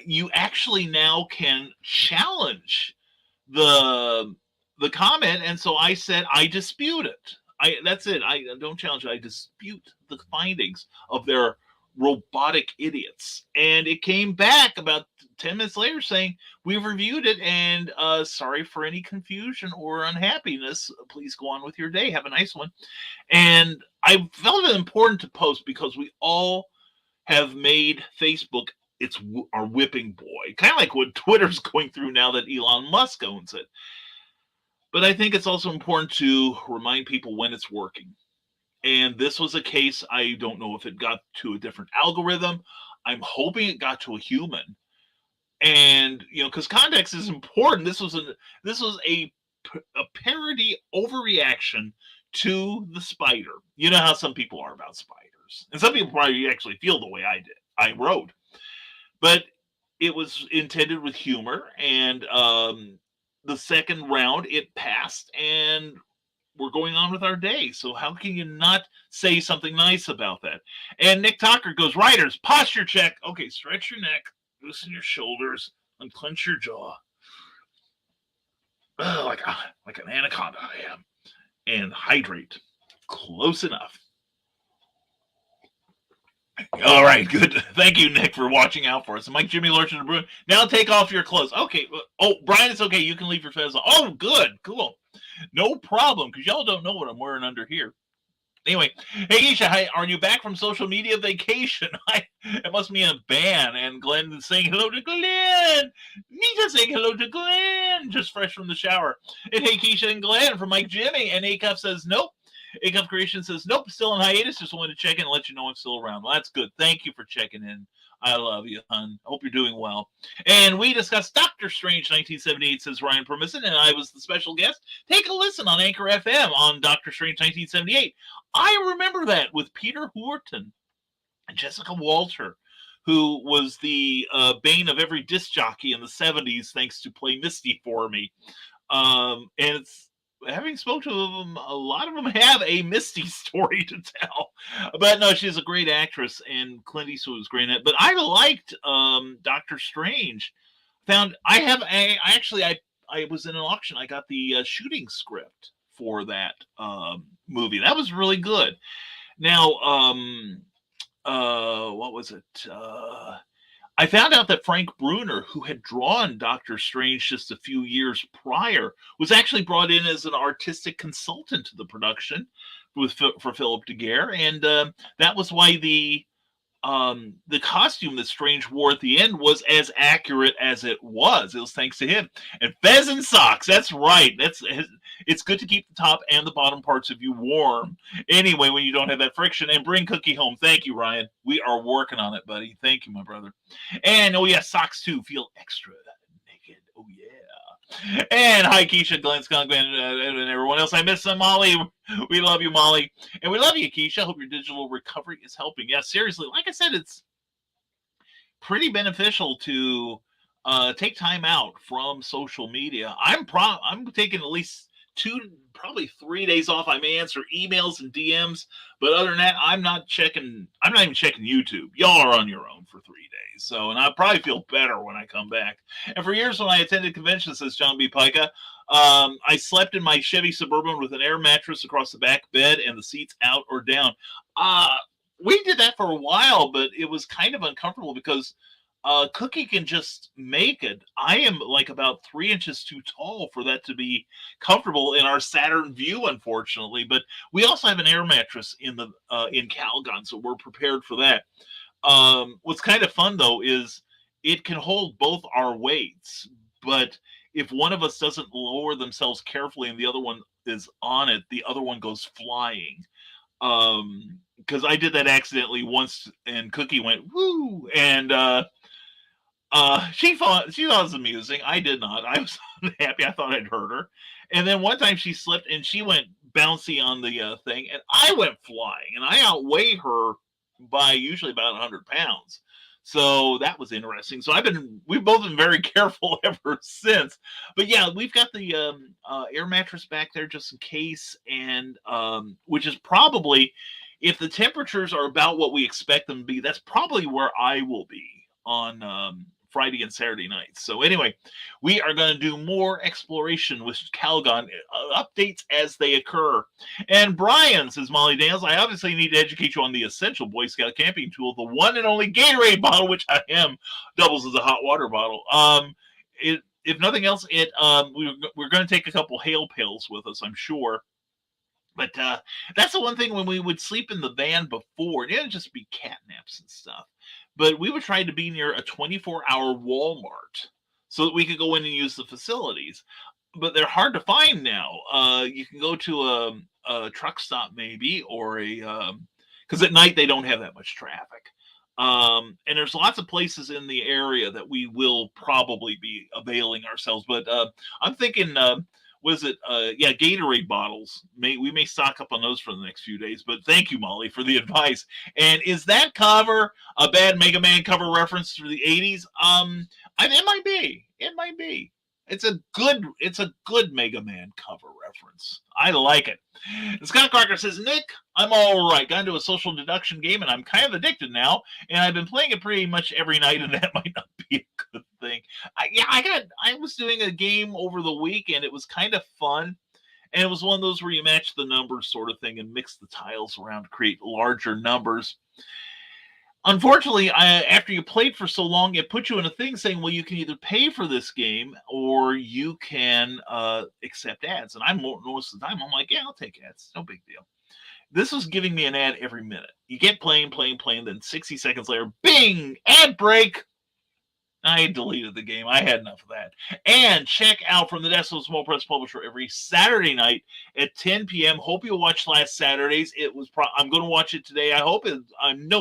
you actually now can challenge the comment. And so I said, I dispute it. That's it. I don't challenge it. I dispute the findings of their robotic idiots. And it came back about 10 minutes later saying, we've reviewed it and sorry for any confusion or unhappiness. Please go on with your day. Have a nice one. And I felt it important to post because we all have made Facebook our whipping boy, kind of like what Twitter's going through now that Elon Musk owns it. But I think it's also important to remind people when it's working. And this was a case, I don't know if it got to a different algorithm. I'm hoping it got to a human. And, because context is important. This was a parody overreaction to the spider. You know how some people are about spiders. And some people probably actually feel the way I wrote. But it was intended with humor. And the second round, it passed. And we're going on with our day. So how can you not say something nice about that? And Nick Tucker goes, writers, posture check. Okay, stretch your neck, loosen your shoulders, unclench your jaw. Like an anaconda I am. And hydrate. Close enough. All right, good. Thank you, Nick, for watching out for us. Mike, Jimmy, Lurch, and Bruin. Now take off your clothes. Okay. Oh, Brian, it's okay. You can leave your fez on. Oh, good. Cool. No problem, because y'all don't know what I'm wearing under here. Anyway, hey, Isha, hi, are you back from social media vacation? It must be in a band, and Glenn is saying hello to Glenn. Nita saying hello to Glenn, just fresh from the shower. And hey, Keisha and Glenn from Mike Jimmy, and Acuff says nope. Acuff Creation says nope, still on hiatus, just wanted to check in and let you know I'm still around. Well, that's good. Thank you for checking in. I love you, hon. Hope you're doing well. And we discussed Doctor Strange 1978, says Ryan Permisson, and I was the special guest. Take a listen on Anchor FM on Doctor Strange 1978. I remember that with Peter Horton and Jessica Walter, who was the bane of every disc jockey in the 70s, thanks to Play Misty for Me. And it's having spoken to them, a lot of them have a Misty story to tell. But no, she's a great actress, and Clint Eastwood was great in it. But I liked Doctor Strange. I was in an auction. I got the shooting script for that movie. That was really good. Now, what was it? I found out that Frank Bruner, who had drawn Doctor Strange just a few years prior, was actually brought in as an artistic consultant to the production for Philip Daguerre, and that was why the costume that Strange wore at the end was as accurate as it was. It was thanks to him. And pheasant socks, that's right. It's good to keep the top and the bottom parts of you warm. Anyway, when you don't have that friction. And bring Cookie home. Thank you, Ryan. We are working on it, buddy. Thank you, my brother. And, oh yeah, socks too. Feel extra naked. Oh yeah. And hi, Keisha, Glenn, Skunk, and everyone else. I miss them, Molly. We love you, Molly. And we love you, Keisha. Hope your digital recovery is helping. Yeah, seriously. Like I said, it's pretty beneficial to take time out from social media. I'm taking at least 2, probably 3 days off. I may answer emails and DMs, but other than that, I'm not even checking YouTube. Y'all are on your own for 3 days. So, and I'll probably feel better when I come back. And for years when I attended conventions, says John B. Pica, I slept in my Chevy Suburban with an air mattress across the back bed and the seats out or down. We did that for a while, but it was kind of uncomfortable because Cookie can just make it. I am like about 3 inches too tall for that to be comfortable in our Saturn View, unfortunately. But we also have an air mattress in Calgon, so we're prepared for that. What's kind of fun though is it can hold both our weights, but if one of us doesn't lower themselves carefully and the other one is on it, the other one goes flying. Because I did that accidentally once, and Cookie went woo, and she thought it was amusing. I did not. I was happy. I thought I'd hurt her. And then one time she slipped and she went bouncy on the thing, and I went flying, and I outweigh her by usually about 100 pounds. So that was interesting. So we've both been very careful ever since. But yeah, we've got the air mattress back there just in case, and which is probably, if the temperatures are about what we expect them to be, that's probably where I will be on Friday and Saturday nights. So anyway, we are going to do more exploration with Calgon updates as they occur. And Brian, says Molly Daniels, I obviously need to educate you on the essential Boy Scout camping tool, the one and only Gatorade bottle, which I am doubles as a hot water bottle. If nothing else, we're going to take a couple hail pails with us, I'm sure. But that's the one thing when we would sleep in the van before, it didn't just be catnaps and stuff, but we would try to be near a 24-hour Walmart so that we could go in and use the facilities. But they're hard to find now. You can go to a truck stop maybe, or because at night they don't have that much traffic. And there's lots of places in the area that we will probably be availing ourselves. But I'm thinking... Gatorade bottles. We may stock up on those for the next few days. But thank you, Molly, for the advice. And is that cover a bad Mega Man cover reference to the 80s? It might be. It might be. It's a good Mega Man cover reference. I like it. And Scott Clarker says, Nick, I'm all right. Got into a social deduction game, and I'm kind of addicted now. And I've been playing it pretty much every night, and that might not be a good thing. I was doing a game over the week, and it was kind of fun. And it was one of those where you match the numbers sort of thing and mix the tiles around to create larger numbers. Unfortunately, after you played for so long, it put you in a thing saying, well, you can either pay for this game or you can accept ads. And most of the time, I'm like, yeah, I'll take ads. No big deal. This was giving me an ad every minute. You get playing, then 60 seconds later, bing, ad break. I deleted the game. I had enough of that. And check out From the Desk of a Small Press Publisher every Saturday night at 10 p.m. Hope you watched last Saturday's. I'm going to watch it today. I know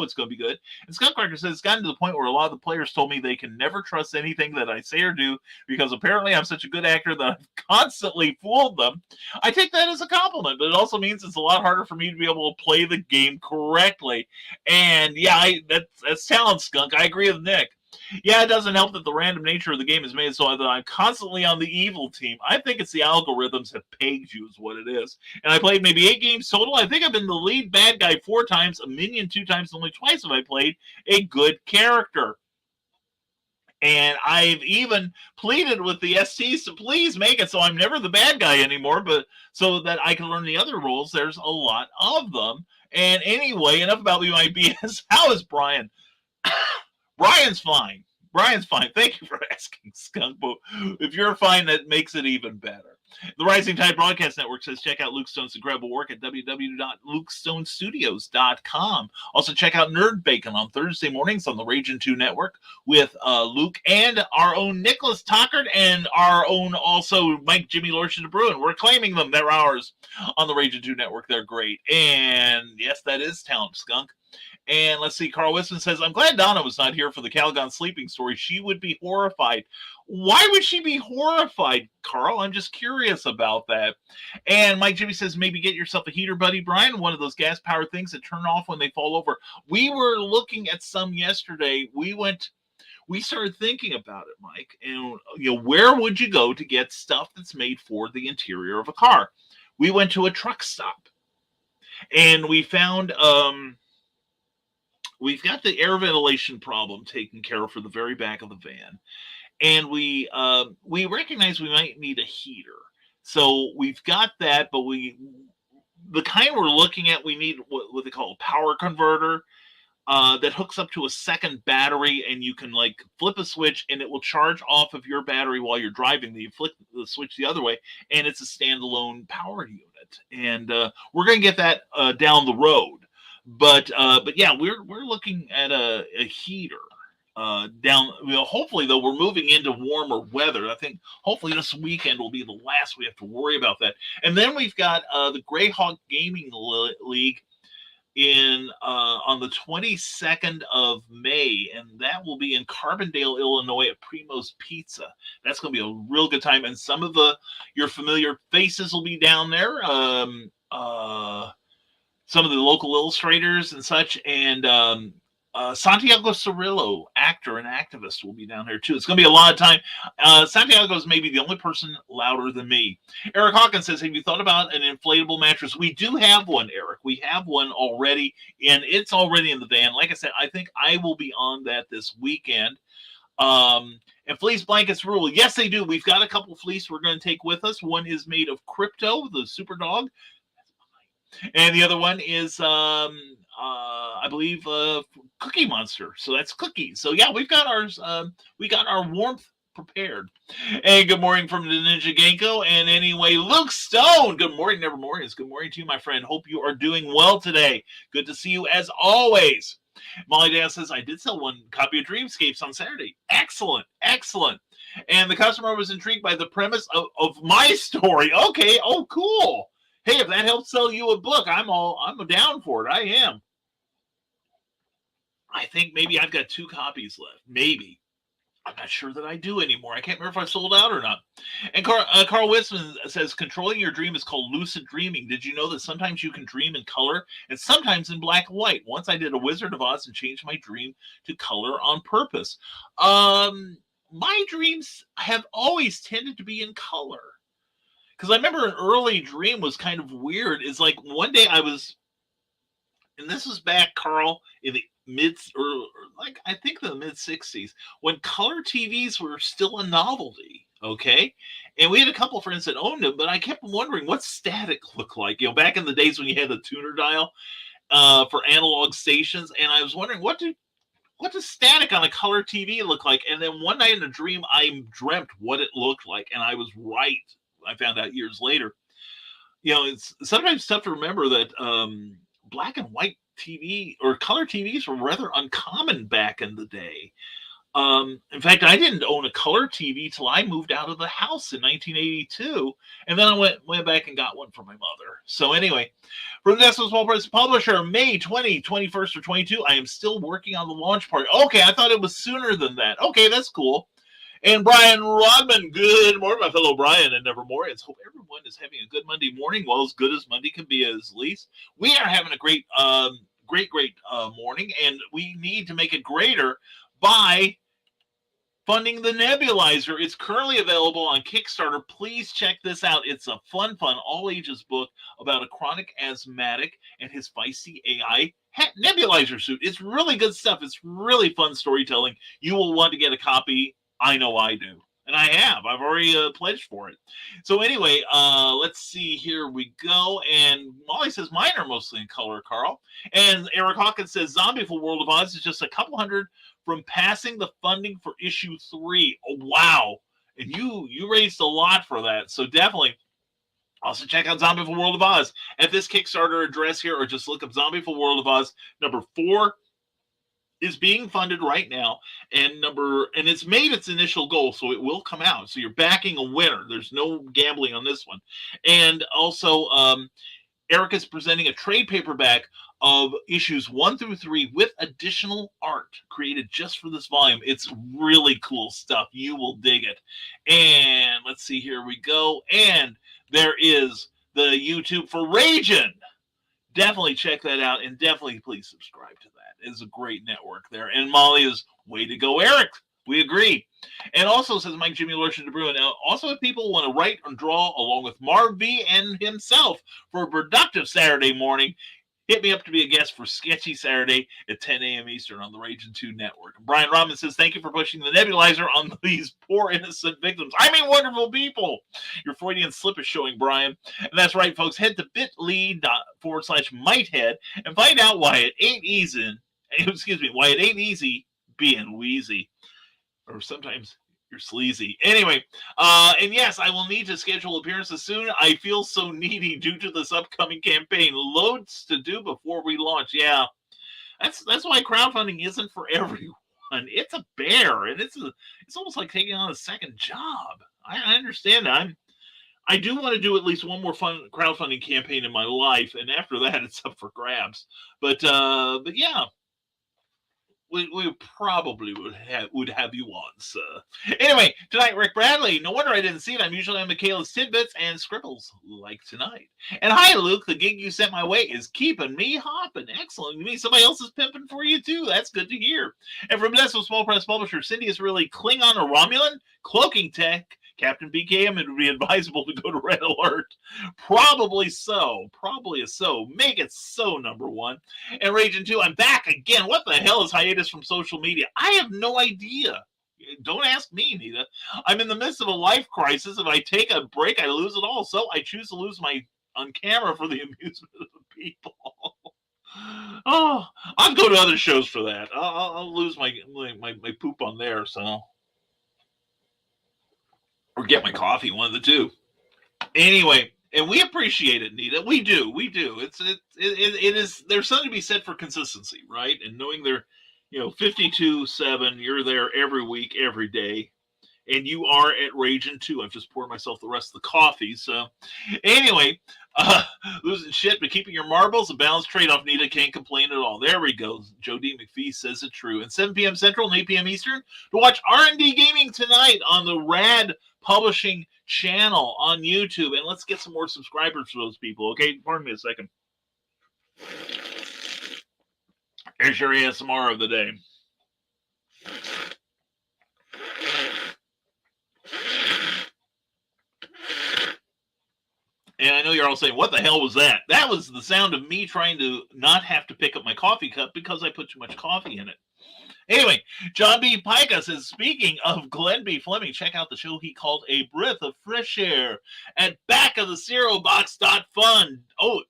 it's going to be good. And Scott Clarker says it's gotten to the point where a lot of the players told me they can never trust anything that I say or do because apparently I'm such a good actor that I've constantly fooled them. I take that as a compliment, but it also means it's a lot harder for me to be able to play the game correctly. And yeah, that's talent, Skunk. I agree with Nick. Yeah, it doesn't help that the random nature of the game is made so that I'm constantly on the evil team. I think it's the algorithms have pegged you is what it is. And I played maybe 8 games total. I think I've been the lead bad guy 4 times, a minion 2 times, only twice have I played a good character. And I've even pleaded with the STs to please make it so I'm never the bad guy anymore, but so that I can learn the other roles. There's a lot of them. And anyway, enough about me, my BS. How is Brian? Brian's fine. Thank you for asking, Skunk. But if you're fine, that makes it even better. The Rising Tide Broadcast Network says check out Luke Stone's incredible work at www.lukestonestudios.com. Also check out Nerd Bacon on Thursday mornings on the Raging 2 Network with Luke and our own Nicholas Tockard and our own also Mike Jimmy Lordship DeBruin. We're claiming them. They're ours on the Raging 2 Network. They're great. And yes, that is talent, Skunk. And let's see, Carl Wisman says, I'm glad Donna was not here for the Calgon sleeping story. She would be horrified. Why would she be horrified, Carl? I'm just curious about that. And Mike Jimmy says, maybe get yourself a heater, buddy, Brian, one of those gas-powered things that turn off when they fall over. We were looking at some yesterday. We started thinking about it, Mike. And, where would you go to get stuff that's made for the interior of a car? We went to a truck stop. And we found... we've got the air ventilation problem taken care of for the very back of the van. And we recognize we might need a heater. So we've got that, but the kind we're looking at, we need what they call a power converter that hooks up to a second battery, and you can flip a switch and it will charge off of your battery while you're driving. You flip the switch the other way and it's a standalone power unit. And we're going to get that down the road. But yeah, we're looking at a heater down. Hopefully, though, we're moving into warmer weather. I think hopefully this weekend will be the last we have to worry about that. And then we've got the Greyhawk Gaming League on the 22nd of May, and that will be in Carbondale, Illinois at Primo's Pizza. That's going to be a real good time, and some of your familiar faces will be down there. Some of the local illustrators and such, and Santiago Cirillo, actor and activist, will be down there too. It's going to be a lot of time. Santiago is maybe the only person louder than me. Eric Hawkins says, have you thought about an inflatable mattress? We do have one, Eric. We have one already, and it's already in the van. Like I said, I think I will be on that this weekend. And fleece blankets rule. Yes, they do. We've got a couple fleece we're going to take with us. One is made of Crypto, the super dog. And the other one is, I believe, Cookie Monster. So that's cookies. So yeah, we've got ours. We got our warmth prepared. And good morning from the Ninja Genko. And anyway, Luke Stone. Good morning, Nevermornings. Good morning to you, my friend. Hope you are doing well today. Good to see you as always. Molly Dan says, I did sell one copy of Dreamscapes on Saturday. Excellent, excellent. And the customer was intrigued by the premise of my story. Okay, oh, cool. Hey, if that helps sell you a book, I'm down for it. I am. I think maybe I've got 2 copies left. Maybe. I'm not sure that I do anymore. I can't remember if I sold out or not. And Carl Wisman says, controlling your dream is called lucid dreaming. Did you know that sometimes you can dream in color and sometimes in black and white? Once I did a Wizard of Oz and changed my dream to color on purpose. My dreams have always tended to be in color. Because I remember an early dream was kind of weird. It's like one day I was, and this was back, Carl, in the I think the mid 60s, when color TVs were still a novelty. Okay. And we had a couple of friends that owned them, but I kept wondering what static looked like, back in the days when you had the tuner dial for analog stations. And I was wondering, what does static on a color TV look like? And then one night in a dream, I dreamt what it looked like. And I was right. I found out years later. It's sometimes tough to remember that black and white TV or color TVs were rather uncommon back in the day. In fact, I didn't own a color TV till I moved out of the house in 1982, and then I went back and got one for my mother. So anyway, from the National Small Press Publisher, May 20, 21st or 22, I am still working on the launch party. Okay, I thought it was sooner than that. Okay, that's cool. And Brian Rodman, good morning, my fellow Brian and Nevermorians. Hope everyone is having a good Monday morning. Well, as good as Monday can be, as least. We are having a great morning, and we need to make it greater by funding the Nebulizer. It's currently available on Kickstarter. Please check this out. It's a fun, all-ages book about a chronic asthmatic and his feisty AI nebulizer suit. It's really good stuff. It's really fun storytelling. You will want to get a copy. I know I do. And I have. I've already pledged for it. So anyway, let's see. Here we go. And Molly says, mine are mostly in color, Carl. And Eric Hawkins says, Zombie for World of Oz is just a couple hundred from passing the funding for issue 3. Oh, wow. And you raised a lot for that. So definitely. Also check out Zombie for World of Oz at this Kickstarter address here, or just look up Zombie for World of Oz. Number 4 is being funded right now, and it's made its initial goal, so it will come out. So you're backing a winner. There's no gambling on this one. And also, Eric is presenting a trade paperback of issues 1 through 3 with additional art created just for this volume. It's really cool stuff. You will dig it. And let's see, here we go. And there is the YouTube for Ragin'. Definitely check that out, and definitely please subscribe to that. It's a great network there. And Molly is way to go, Eric. We agree. And also, says Mike Jimmy Lorson DeBruin, now also if people want to write and draw along with Marv V and himself for a productive Saturday morning, hit me up to be a guest for Sketchy Saturday at 10 a.m. Eastern on the Ragin' 2 Network. Brian Robin says, thank you for pushing the nebulizer on these poor innocent victims. I mean, wonderful people. Your Freudian slip is showing, Brian. And that's right, folks. Head to bit.ly/mighthead and find out why it ain't easy. Why it ain't easy being wheezy. Or sometimes you're sleazy. Anyway, and yes, I will need to schedule appearances soon. I feel so needy due to this upcoming campaign. Loads to do before we launch. Yeah, that's why crowdfunding isn't for everyone. It's a bear, and it's almost like taking on a second job. I understand that. I do want to do at least one more fun crowdfunding campaign in my life, and after that, it's up for grabs. But yeah. We probably would have you on, sir. Anyway, tonight, Rick Bradley. No wonder I didn't see it. I'm usually on Michaela's Tidbits and Scribbles, like tonight. And hi, Luke. The gig you sent my way is keeping me hopping. Excellent. You mean somebody else is pimping for you, too. That's good to hear. And from Nestle Small Press Publisher, Cindy is really Klingon or Romulan? Cloaking tech. Captain BKM, it would be advisable to go to Red Alert. Probably so. Probably so. Make it so, number 1. And Ragin' 2, I'm back again. What the hell is hiatus from social media? I have no idea. Don't ask me, Nita. I'm in the midst of a life crisis. If I take a break, I lose it all. So I choose to lose my on camera for the amusement of the people. Oh, I'll go to other shows for that. I'll lose my poop on there, so or get my coffee, one of the two. Anyway, and we appreciate it, Nita. We do. It is. There's something to be said for consistency, right? And knowing they're, 52/7. You're there every week, every day, and you are at Raging too. I've just poured myself the rest of the coffee. So, anyway, losing shit, but keeping your marbles, a balanced trade-off. Nita can't complain at all. There we go. Joe D. McPhee says it true. And 7 p.m. Central and 8 p.m. Eastern to watch R&D Gaming tonight on the Rad Publishing channel on YouTube. And let's get some more subscribers for those people. Okay, pardon me a second. Here's your ASMR of the day. And I know you're all saying, what the hell was that? That was the sound of me trying to not have to pick up my coffee cup because I put too much coffee in it. Anyway, John B. Pica says, speaking of Glenn B. Fleming, check out the show he called A Breath of Fresh Air at backofthezerobox.fun. Oh,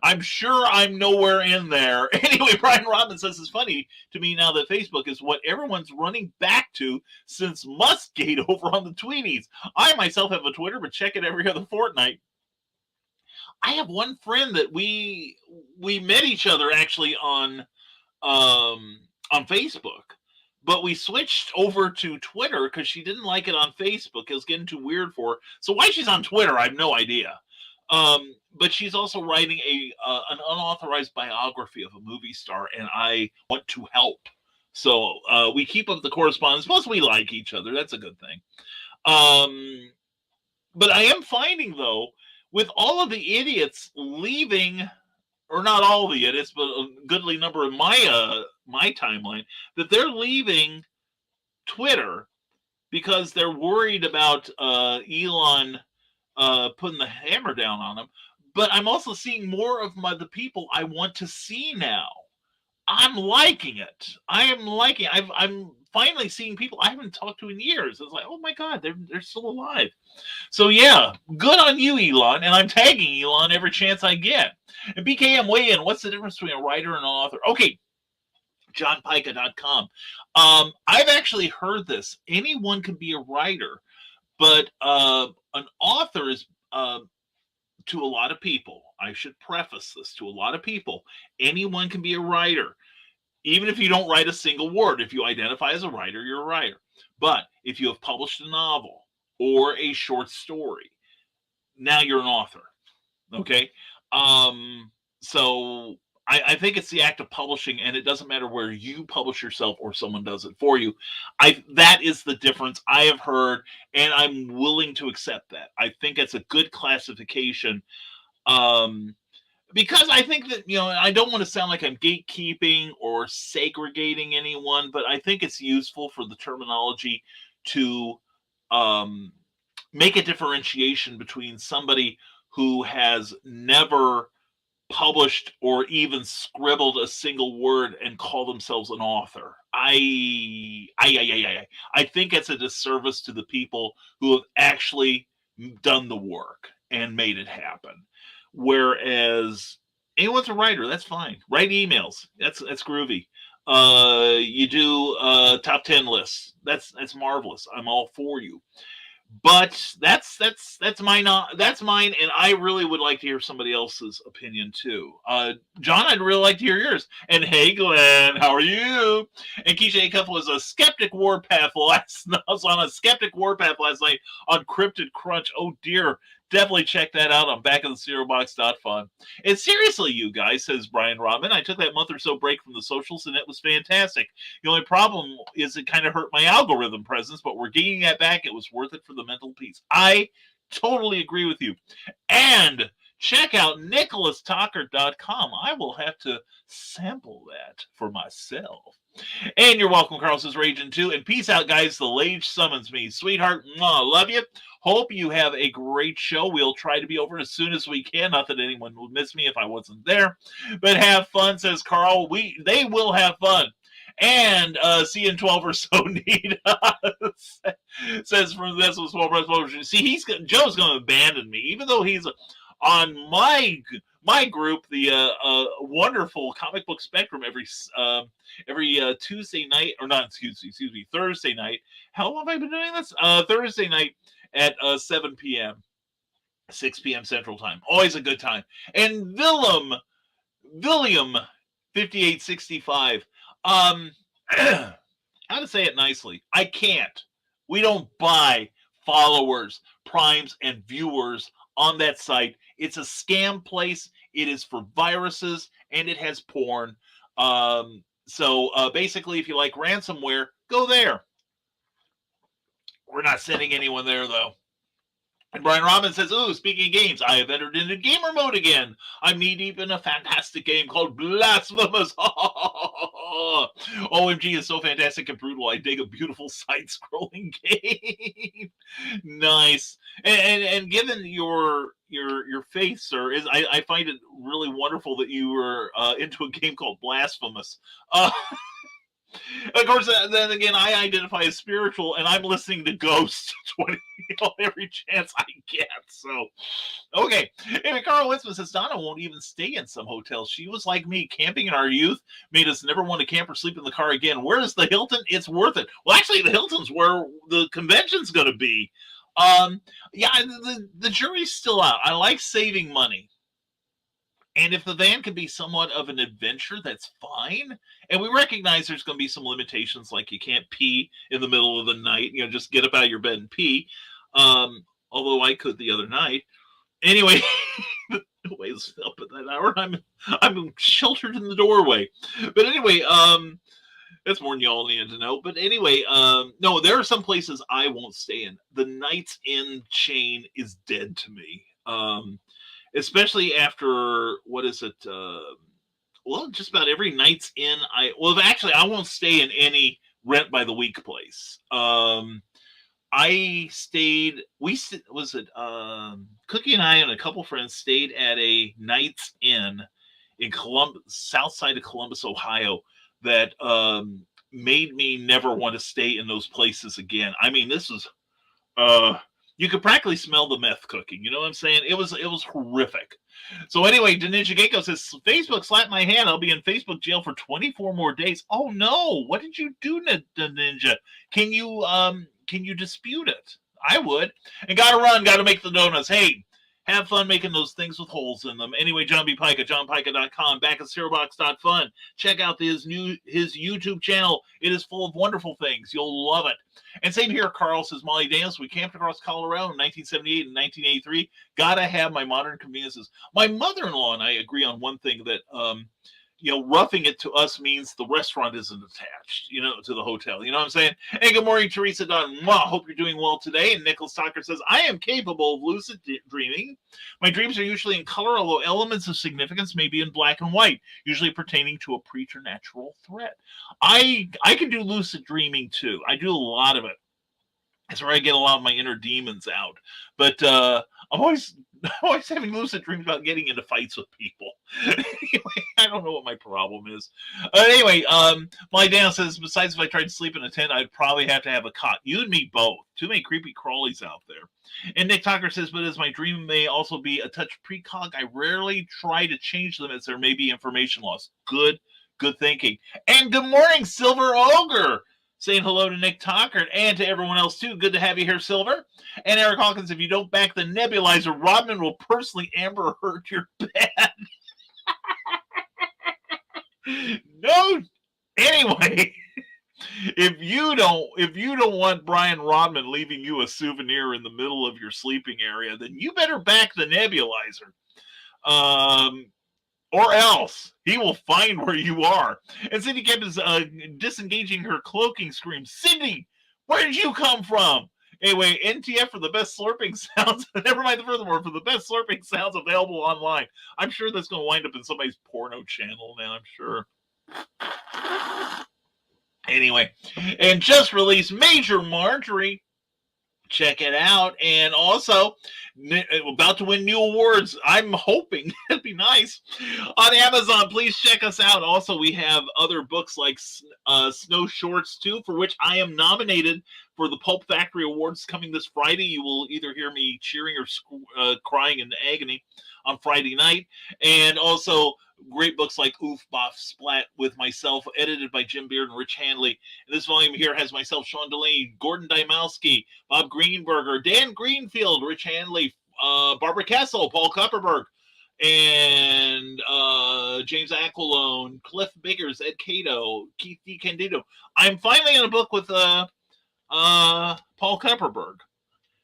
I'm sure I'm nowhere in there. Anyway, Brian Robbins says it's funny to me now that Facebook is what everyone's running back to since Muskgate over on the Tweenies. I myself have a Twitter, but check it every other fortnight. I have one friend that we met each other actually on Facebook, but we switched over to Twitter because she didn't like it on Facebook. It was getting too weird for her. So why she's on Twitter, I have no idea. But she's also writing an unauthorized biography of a movie star, and I want to help. So we keep up the correspondence. Plus, we like each other. That's a good thing. But I am finding, though, with all of the idiots leaving, or not all the idiots, but a goodly number of my timeline, that they're leaving Twitter because they're worried about Elon putting the hammer down on them. But I'm also seeing more of the people I want to see now. I'm liking it. I'm finally seeing people I haven't talked to in years. It's like, oh my God, they're still alive. So yeah, good on you, Elon. And I'm tagging Elon every chance I get. And BKM, weigh in. What's the difference between a writer and an author? Okay, johnpica.com. I've actually heard this. Anyone can be a writer, but an author is, to a lot of people, I should preface this, to a lot of people, anyone can be a writer. Even if you don't write a single word, if you identify as a writer, you're a writer. But if you have published a novel or a short story, now you're an author. Okay? So I think it's the act of publishing, and it doesn't matter where you publish yourself or someone does it for you. That is the difference I have heard, and I'm willing to accept that. I think it's a good classification, because I think that, I don't want to sound like I'm gatekeeping or segregating anyone, but I think it's useful for the terminology to make a differentiation between somebody who has never published or even scribbled a single word and call themselves an author. I think it's a disservice to the people who have actually done the work and made it happen. Whereas anyone's a writer, that's fine. Write emails, that's groovy. You do top 10 lists, that's marvelous. I'm all for you. But that's mine. That's mine, and I really would like to hear somebody else's opinion too. John, I'd really like to hear yours. And hey, Glenn, how are you? And Keisha Acuff was a Skeptic Warpath last night. I was on a Skeptic Warpath last night on Cryptid Crunch. Oh dear. Definitely check that out on backofthezerobox.fun. And seriously, you guys, says Brian Rodman, I took that month or so break from the socials, and it was fantastic. The only problem is it kind of hurt my algorithm presence, but we're getting that back. It was worth it for the mental peace. I totally agree with you. And check out nicholastalker.com. I will have to sample that for myself. And you're welcome, Carl says Raging too. And peace out, guys. The Lage summons me. Sweetheart, love you. Hope you have a great show. We'll try to be over as soon as we can. Not that anyone would miss me if I wasn't there. But have fun, says Carl. They will have fun. And C in 12 or so need us. Says from this was small press. See, Joe's going to abandon me, even though he's on my group, the wonderful Comic Book Spectrum, every Tuesday night, or not, excuse me, Thursday night. How long have I been doing this? Thursday night at 7 p.m., 6 p.m. Central Time. Always a good time. And William 5865. How to say it nicely? I can't. We don't buy followers, primes, and viewers on that site. It's a scam place. It is for viruses, and it has porn. So basically, if you like ransomware, go there. We're not sending anyone there, though. And Brian Robin says, "Oh, speaking of games, I have entered into gamer mode again. I'm knee-deep in a fantastic game called Blasphemous. OMG is so fantastic and brutal. I dig a beautiful side-scrolling game." Nice. And given your faith, sir, I find it really wonderful that you were into a game called Blasphemous. Of course, then again, I identify as spiritual, and I'm listening to Ghost 20 every chance I get. So, okay. Anyway, Carl Witzman says Donna won't even stay in some hotels. She was like me. Camping in our youth made us never want to camp or sleep in the car again. Where is the Hilton? It's worth it. Well, actually, the Hilton's where the convention's going to be. Yeah, the jury's still out. I like saving money. And if the van can be somewhat of an adventure, that's fine. And we recognize there's going to be some limitations, like you can't pee in the middle of the night. Just get up out of your bed and pee. Although I could the other night. Anyway, nobody's up at that hour. I'm sheltered in the doorway. But anyway, that's more than y'all need to know. But anyway, no, there are some places I won't stay in. The Nights Inn chain is dead to me. Especially after, what is it? Well, just about every Night's Inn. I won't stay in any rent by the week place. I stayed. Cookie and I and a couple friends stayed at a Night's Inn in south side of Columbus, Ohio, that made me never want to stay in those places again. I mean, this was. You could practically smell the meth cooking. You know what I'm saying? It was horrific. So anyway, Ninja Gecko says, Facebook slapped my hand. I'll be in Facebook jail for 24 more days. Oh no! What did you do, Ninja? Can you dispute it? I would. And gotta run. Gotta make the donuts. Hey, have fun making those things with holes in them. Anyway, John B. Pike at johnpica.com, back at cerealbox.fun. Check out his YouTube channel. It is full of wonderful things. You'll love it. And same here, Carl says, Molly Daniels, we camped across Colorado in 1978 and 1983. Gotta have my modern conveniences. My mother-in-law and I agree on one thing, that roughing it to us means the restaurant isn't attached, to the hotel. You know what I'm saying? Hey, good morning, Teresa Dunn. Hope you're doing well today. And Nicholas Tucker says, I am capable of lucid dreaming. My dreams are usually in color, although elements of significance may be in black and white, usually pertaining to a preternatural threat. I can do lucid dreaming too. I do a lot of it. That's where I get a lot of my inner demons out. But I'm always having lucid dreams about getting into fights with people. Anyway, I don't know what my problem is. Anyway, my Dan says, besides if I tried to sleep in a tent, I'd probably have to have a cot. You and me both. Too many creepy crawlies out there. And Nick Tucker says, but as my dream may also be a touch precog, I rarely try to change them as there may be information loss. Good thinking. And good morning, Silver Ogre. Saying hello to Nick Tucker and to everyone else, too. Good to have you here, Silver. And Eric Hawkins, if you don't back the nebulizer, Rodman will personally Amber Heard your bed. No. Anyway, if you don't want Brian Rodman leaving you a souvenir in the middle of your sleeping area, then you better back the nebulizer. Or else he will find where you are. And Cindy Kemp is disengaging her cloaking scream. Cindy, where did you come from? Anyway, NTF for the best slurping sounds. Never mind the furthermore, for the best slurping sounds available online. I'm sure that's going to wind up in somebody's porno channel now, I'm sure. Anyway, and just released Major Marjorie. Check it out. And also, about to win new awards. I'm hoping. It'd be nice. On Amazon, please check us out. Also, we have other books like Snow Shorts, too, for which I am nominated for the Pulp Factory Awards coming this Friday. You will either hear me cheering or crying in agony on Friday night. And also, great books like Oof, Boff, Splat with myself, edited by Jim Beard and Rich Handley. And this volume here has myself, Sean Delaney, Gordon Dymowski, Bob Greenberger, Dan Greenfield, Rich Handley, Barbara Kessel, Paul Kupperberg, and James Aquilone, Cliff Biggers, Ed Cato, Keith D. Candido. I'm finally in a book with Paul Kupperberg.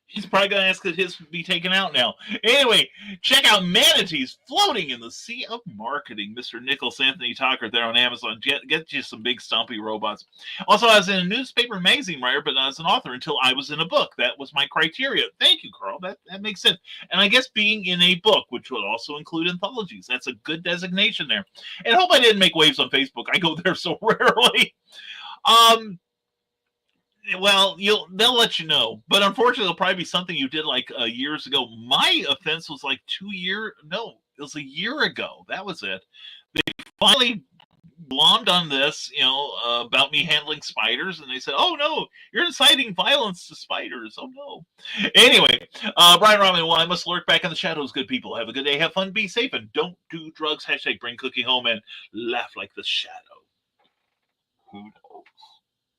He's probably going to ask that his be taken out now. Anyway, check out Manatees Floating in the Sea of Marketing. Mr. Nicholas Anthony Tucker there on Amazon. Get you some big stumpy robots. Also, I was in a newspaper magazine writer, but not as an author until I was in a book. That was my criteria. Thank you, Carl. That makes sense. And I guess being in a book, which would also include anthologies, that's a good designation there. And I hope I didn't make waves on Facebook. I go there so rarely. Well, they'll let you know, but unfortunately, it'll probably be something you did like years ago. My offense was like it was a year ago. That was it. They finally glommed on this, about me handling spiders, and they said, "Oh no, you're inciting violence to spiders." Oh no. Anyway, Brian Robin, well, I must lurk back in the shadows. Good people, have a good day, have fun, be safe, and don't do drugs. # bring cookie home and laugh like the shadow. Who knows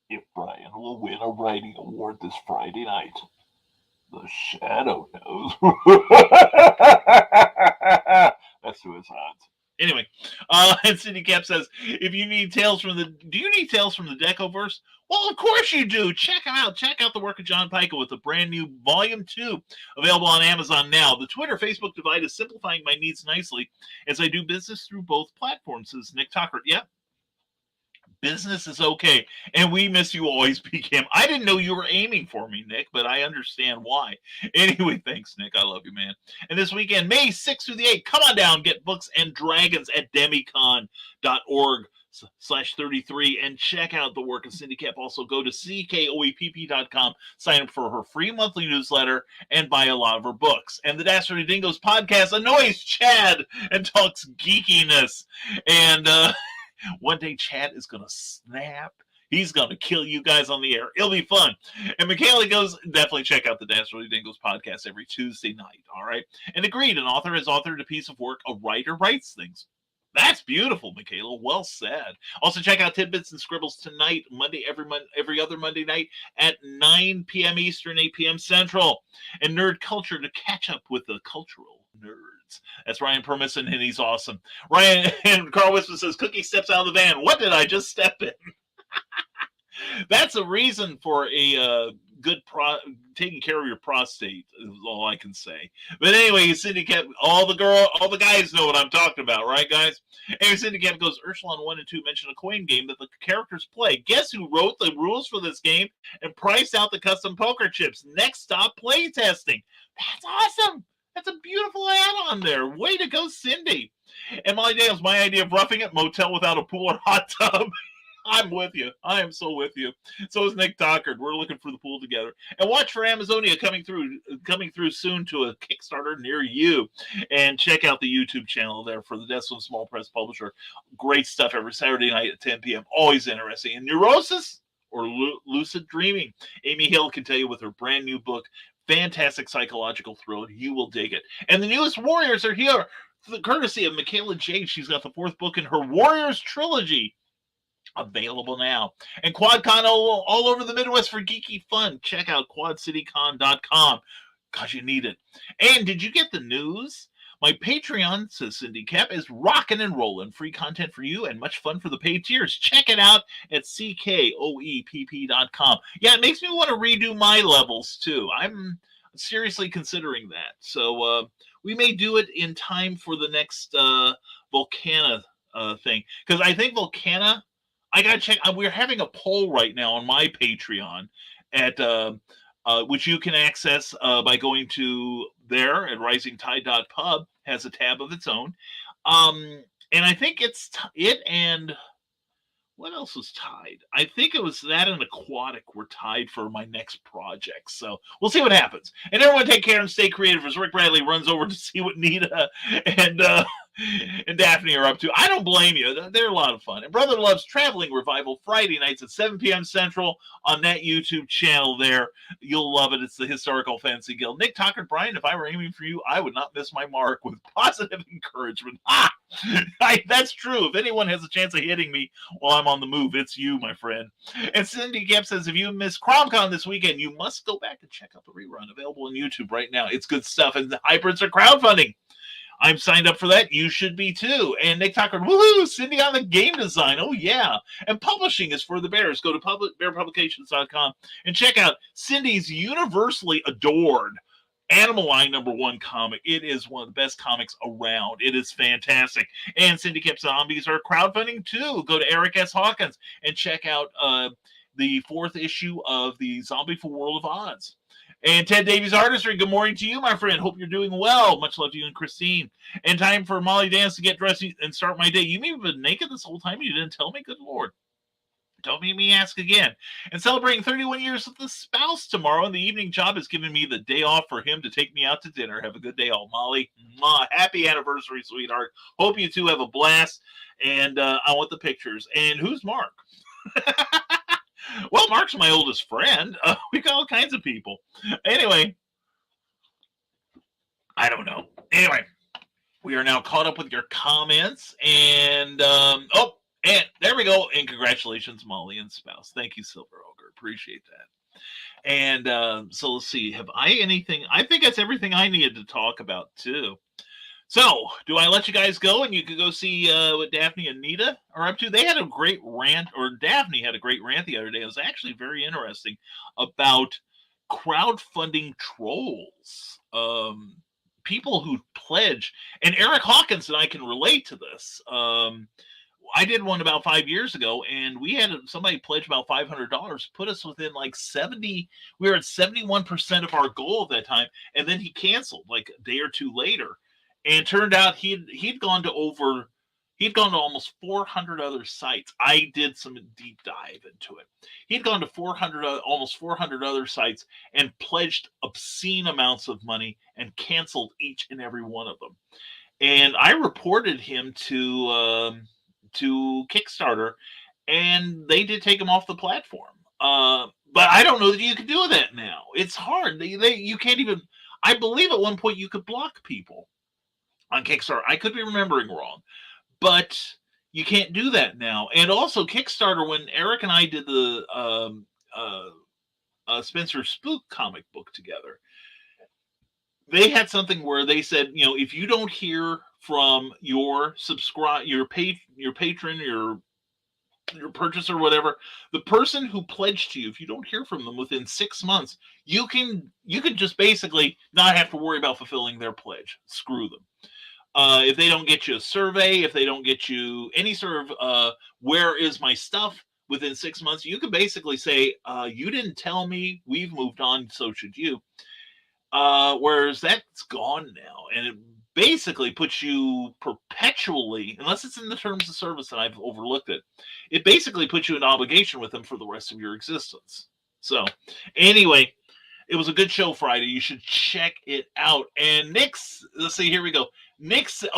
if Brian will win a writing award this Friday night? The shadow knows. That's who his odds. Anyway, and Cindy Cap says, do you need tales from the Decoverse? Well, of course you do. Check them out. Check out the work of John Pica with the brand new Volume 2 available on Amazon now. The Twitter-Facebook divide is simplifying my needs nicely as I do business through both platforms, says Nick Tucker. Yep. Business is okay, and we miss you always, PCam. I didn't know you were aiming for me, Nick, but I understand why. Anyway, thanks, Nick. I love you, man. And this weekend, May 6th through the 8th, come on down, get Books and Dragons at demicon.org/33 and check out the work of Cindy Cap. Also, go to ckoepp.com, sign up for her free monthly newsletter, and buy a lot of her books. And the Dastardly Dingoes podcast annoys Chad and talks geekiness. And, one day Chad is going to snap. He's going to kill you guys on the air. It'll be fun. And Michaela goes, definitely check out the Dastardly Dingoes podcast every Tuesday night. All right. And agreed, an author has authored a piece of work. A writer writes things. That's beautiful, Michaela. Well said. Also, check out Tidbits and Scribbles tonight, every other Monday night at 9 p.m. Eastern, 8 p.m. Central. And Nerd Culture to catch up with the cultural nerds. That's Ryan Permison, and he's awesome. Ryan and Carl Wisman says, Cookie steps out of the van. What did I just step in? That's a reason for a good taking care of your prostate, is all I can say. But anyway, Cindy Cap, all the guys know what I'm talking about, right, guys? Anyway, Cindy Cap goes, Ursula 1 and 2 mention a coin game that the characters play. Guess who wrote the rules for this game and priced out the custom poker chips? Next stop, play testing. That's awesome. That's a beautiful add-on there. Way to go, Cindy. And Molly Dales, my idea of roughing it, motel without a pool or hot tub. I'm with you. I am so with you. So is Nick Dockard. We're looking for the pool together. And watch for Amazonia coming through soon to a Kickstarter near you. And check out the YouTube channel there for the Destin Small Press Publisher. Great stuff every Saturday night at 10 p.m. Always interesting. And Neurosis or Lucid Dreaming. Amy Hill can tell you with her brand new book, fantastic psychological thriller. You will dig it. And the newest Warriors are here, courtesy of Michaela Jade. She's got the 4th book in her Warriors trilogy, available now. And QuadCon all over the Midwest for geeky fun. Check out quadcitycon.com because you need it. And did you get the news? My Patreon, says Cindy Cap, is rocking and rolling. Free content for you and much fun for the paid tiers. Check it out at ckoepp.com. Yeah, it makes me want to redo my levels, too. I'm seriously considering that. So we may do it in time for the next Volcana thing. Because I think Volcana, I got to check. We're having a poll right now on my Patreon at which you can access by going to there at risingtide.pub. Has a tab of its own. And I think it's what else was tied? I think it was that and aquatic were tied for my next project. So we'll see what happens. And everyone take care and stay creative as Rick Bradley runs over to see what Nita and and Daphne are up to. I don't blame you. They're a lot of fun. And Brother Loves Traveling Revival Friday nights at 7 p.m. Central on that YouTube channel there. You'll love it. It's the Historical Fantasy Guild. Nick Tucker, Brian, if I were aiming for you, I would not miss my mark with positive encouragement. That's true. If anyone has a chance of hitting me while I'm on the move, it's you, my friend. And Cindy Gap says, if you missed CrowdCon this weekend, you must go back and check out the rerun available on YouTube right now. It's good stuff. And the hybrids are crowdfunding. I'm signed up for that. You should be too. And Nick Tucker, woohoo, Cindy on the game design. Oh, yeah. And publishing is for the bears. Go to bearpublications.com and check out Cindy's universally adored Animal Line #1 comic. It is one of the best comics around. It is fantastic. And Syndicate Zombies are crowdfunding too. Go to Eric S. Hawkins and check out the 4th issue of the Zombie for World of Odds. And Ted Davies Artistry, good morning to you, my friend. Hope you're doing well. Much love to you and Christine. And time for Molly Dance to get dressed and start my day. You may have been naked this whole time. You didn't tell me? Good Lord. Don't make me ask again. And celebrating 31 years with the spouse tomorrow. And the evening job is giving me the day off for him to take me out to dinner. Have a good day, all. Molly. Happy anniversary, sweetheart. Hope you two have a blast. And I want the pictures. And who's Mark? Well, Mark's my oldest friend. We got all kinds of people. Anyway, I don't know. Anyway, we are now caught up with your comments. And, and there we go. And congratulations, Molly and spouse. Thank you, Silver Ogre. Appreciate that. And so let's see. Have I anything? I think that's everything I needed to talk about, too. So, do I let you guys go and you could go see what Daphne and Nita are up to? They had a great rant, or Daphne had a great rant the other day. It was actually very interesting about crowdfunding trolls. People who pledge. And Eric Hawkins and I can relate to this. I did one about 5 years ago, and we had somebody pledge about $500, put us within like 70. We were at 71% of our goal at that time, and then he canceled like a day or two later. And it turned out he'd gone to almost 400 other sites. I did some deep dive into it. He'd gone to almost 400 other sites and pledged obscene amounts of money and canceled each and every one of them. And I reported him to Kickstarter, and they did take him off the platform. But I don't know that you can do that now. It's hard. You can't even. I believe at one point you could block people on Kickstarter. I could be remembering wrong, but you can't do that now. And also Kickstarter, when Eric and I did the Spencer Spook comic book together, they had something where they said, if you don't hear from your patron, your purchaser, whatever, the person who pledged to you, if you don't hear from them within 6 months, you can just basically not have to worry about fulfilling their pledge. Screw them. If they don't get you a survey, if they don't get you any sort of where is my stuff within 6 months, you can basically say, you didn't tell me, we've moved on, so should you. Whereas that's gone now, and it basically puts you perpetually, unless it's in the terms of service that I've overlooked it basically puts you in obligation with them for the rest of your existence. So anyway, it was a good show Friday. You should check it out. And Nick's, let's see, here we go. Nick said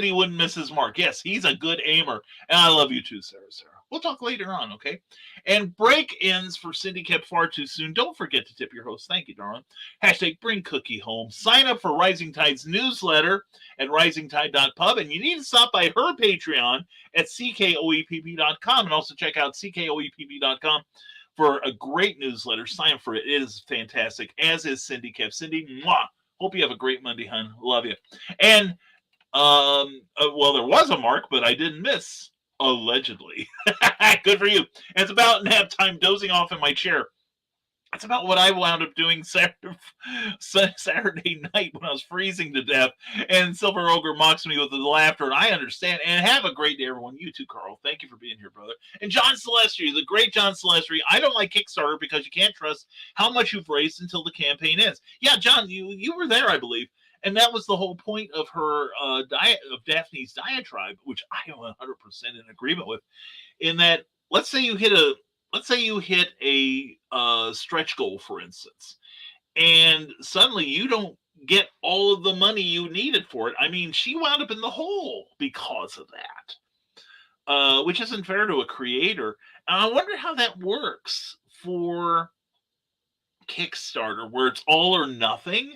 he wouldn't miss his mark. Yes, he's a good aimer. And I love you too, Sarah. We'll talk later on, okay? And break-ins for Cindy kept far too soon. Don't forget to tip your host. Thank you, darling. # bring cookie home. Sign up for Rising Tide's newsletter at risingtide.pub. And you need to stop by her Patreon at ckoepp.com. And also check out ckoepp.com for a great newsletter. Sign up for it. It is fantastic, as is Cindy Kev. Cindy, mwah. Hope you have a great Monday, hon. Love you. And, well, there was a mark, but I didn't miss. Allegedly. Good for you. And it's about nap time, dozing off in my chair. That's about what I wound up doing Saturday night when I was freezing to death. And Silver Ogre mocks me with the laughter, and I understand. And have a great day, everyone. You too, Carl. Thank you for being here, brother. And John Celestri, the great John Celestri. I don't like Kickstarter because you can't trust how much you've raised until the campaign ends. Yeah, John, you were there, I believe. And that was the whole point of her of Daphne's diatribe, which I am 100% in agreement with. In that, let's say you hit a stretch goal, for instance, and suddenly you don't get all of the money you needed for it. I mean, she wound up in the hole because of that, which isn't fair to a creator. And I wonder how that works for Kickstarter, where it's all or nothing.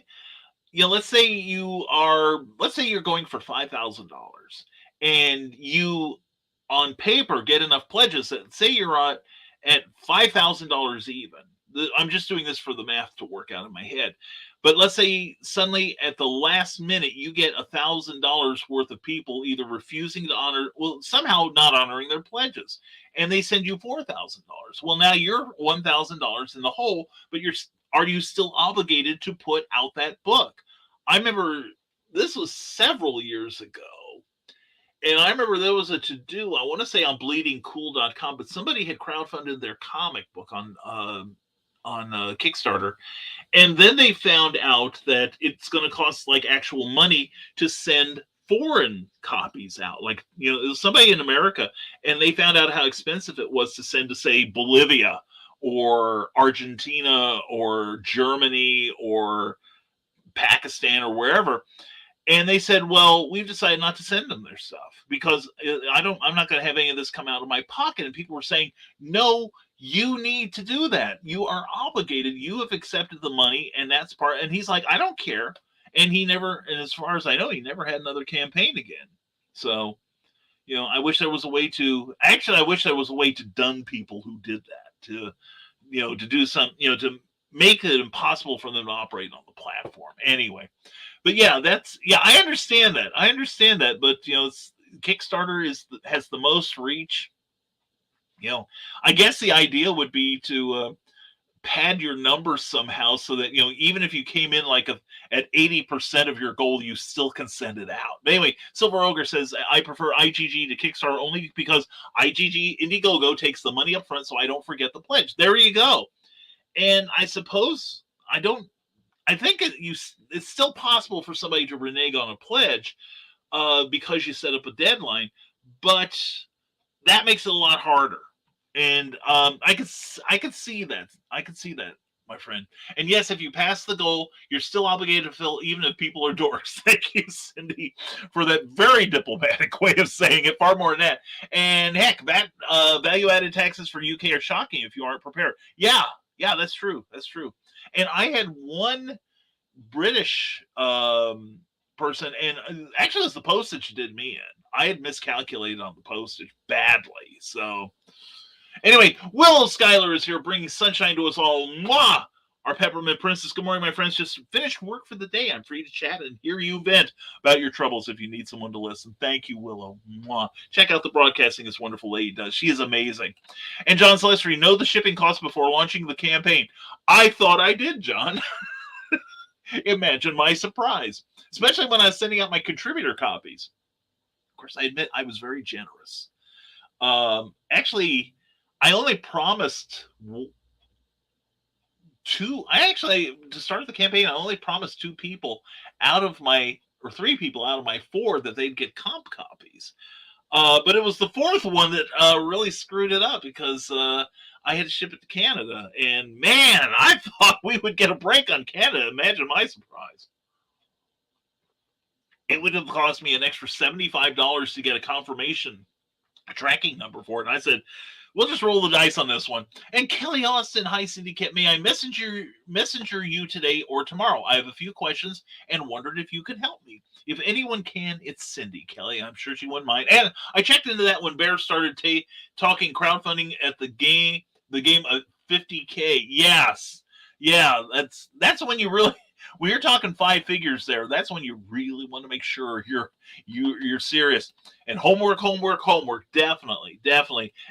Let's say you're going for $5,000, and you, on paper, get enough pledges that say you're at $5,000 even. I'm just doing this for the math to work out in my head. But let's say suddenly at the last minute you get $1,000 worth of people either refusing to honor, somehow not honoring their pledges, and they send you $4,000. Well, now you're $1,000 in the hole, but are you still obligated to put out that book? I remember this was several years ago, and I remember there was a to-do, I want to say on bleedingcool.com, but somebody had crowdfunded their comic book on Kickstarter, and then they found out that it's going to cost like actual money to send foreign copies out. Like, it was somebody in America, and they found out how expensive it was to send to, say, Bolivia or Argentina or Germany or Pakistan or wherever. And they said, well, we've decided not to send them their stuff because I'm not going to have any of this come out of my pocket. And people were saying, no, you need to do that. You are obligated. You have accepted the money, and that's part. And he's like, I don't care. And and as far as I know, he never had another campaign again. So, I wish there was a way to dun people who did that, to do some, to make it impossible for them to operate on the platform. Anyway. But I understand that. But Kickstarter has the most reach. I guess the idea would be to pad your numbers somehow so that even if you came in at 80% of your goal, you still can send it out. But anyway, Silver Ogre says, I prefer IGG to Kickstarter only because IGG Indiegogo takes the money up front, so I don't forget the pledge. There you go. And I suppose I think it's still possible for somebody to renege on a pledge because you set up a deadline, but that makes it a lot harder. And I could see that. I could see that, my friend. And yes, if you pass the goal, you're still obligated to fill, even if people are dorks. Thank you, Cindy, for that very diplomatic way of saying it. Far more than that. And heck, that value-added taxes for UK are shocking if you aren't prepared. Yeah, that's true. That's true. And I had one British person, and actually it was the postage did me in. I had miscalculated on the postage badly. So anyway, Willow Schuyler is here bringing sunshine to us all. Mwah! Our Peppermint Princess. Good morning, my friends. Just finished work for the day. I'm free to chat and hear you vent about your troubles if you need someone to listen. Thank you, Willow. Mwah. Check out the broadcasting this wonderful lady does. She is amazing. And John Celestri, know the shipping costs before launching the campaign. I thought I did, John. Imagine my surprise, especially when I was sending out my contributor copies. Of course, I admit I was very generous. Actually, I only promised to start the campaign, I only promised 2 people or 3 people out of my 4 that they'd get comp copies. But it was the 4th one that really screwed it up because I had to ship it to Canada. And man, I thought we would get a break on Canada. Imagine my surprise. It would have cost me an extra $75 to get a tracking number for it. And I said, we'll just roll the dice on this one. And Kelly Austin, hi Syndicate, may I messenger you today or tomorrow? I have a few questions and wondered if you could help me. If anyone can, it's Cindy. Kelly, I'm sure she wouldn't mind. And I checked into that when Bear started talking crowdfunding at the game of 50K. Yes. Yeah, that's when you really, when you're talking 5 figures there, that's when you really want to make sure you're serious. And homework, definitely.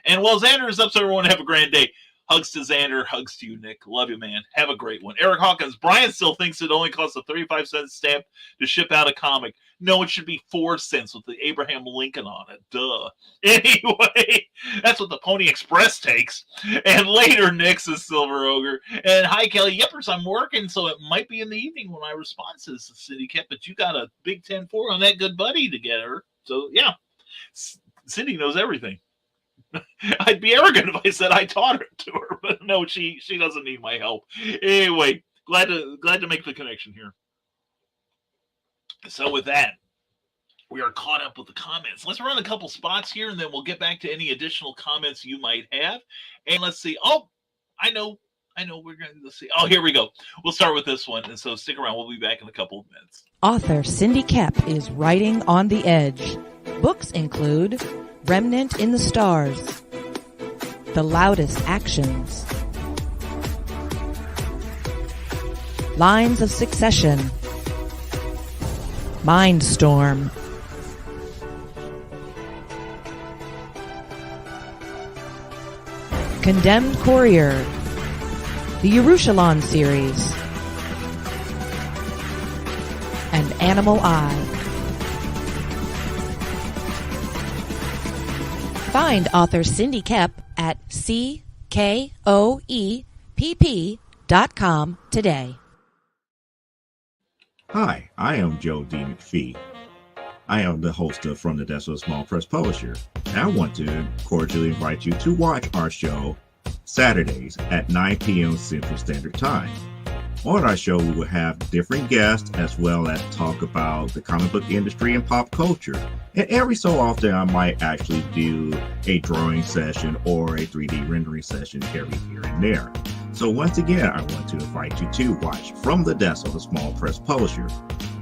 And while Xander is up, so everyone have a grand day. Hugs to Xander. Hugs to you, Nick. Love you, man. Have a great one. Eric Hawkins. Brian still thinks it only costs a 35-cent stamp to ship out a comic. No, it should be 4 cents with the Abraham Lincoln on it. Duh. Anyway, that's what the Pony Express takes. And later, Nick says Silver Ogre. And hi, Kelly. Yepers, I'm working, so it might be in the evening when my response is to Cindy Kep, but you got a big 10-4 on that good buddy together. So, yeah. Cindy knows everything. I'd be arrogant if I said I taught her to her, but no, she doesn't need my help. Anyway, glad to make the connection here. So with that, we are caught up with the comments. Let's run a couple spots here, and then we'll get back to any additional comments you might have. And let's see. Oh, I know. We're going to see. Oh, here we go. We'll start with this one. And so stick around. We'll be back in a couple of minutes. Author Cindy Kep is writing on the edge. Books include Remnant in the Stars, The Loudest Actions, Lines of Succession, Mindstorm, Condemned Courier, the Yerushalayim series, and Animal Eye. Find author Cindy Kep at CKOEPP.com today. Hi, I am Joe D. McPhee. I am the host of From the Desk of a Small Press Publisher, and I want to cordially invite you to watch our show Saturdays at 9 p.m. Central Standard Time. On our show, we will have different guests as well as talk about the comic book industry and pop culture. And every so often, I might actually do a drawing session or a 3D rendering session every here and there. So once again, I want to invite you to watch From the Desk of a Small Press Publisher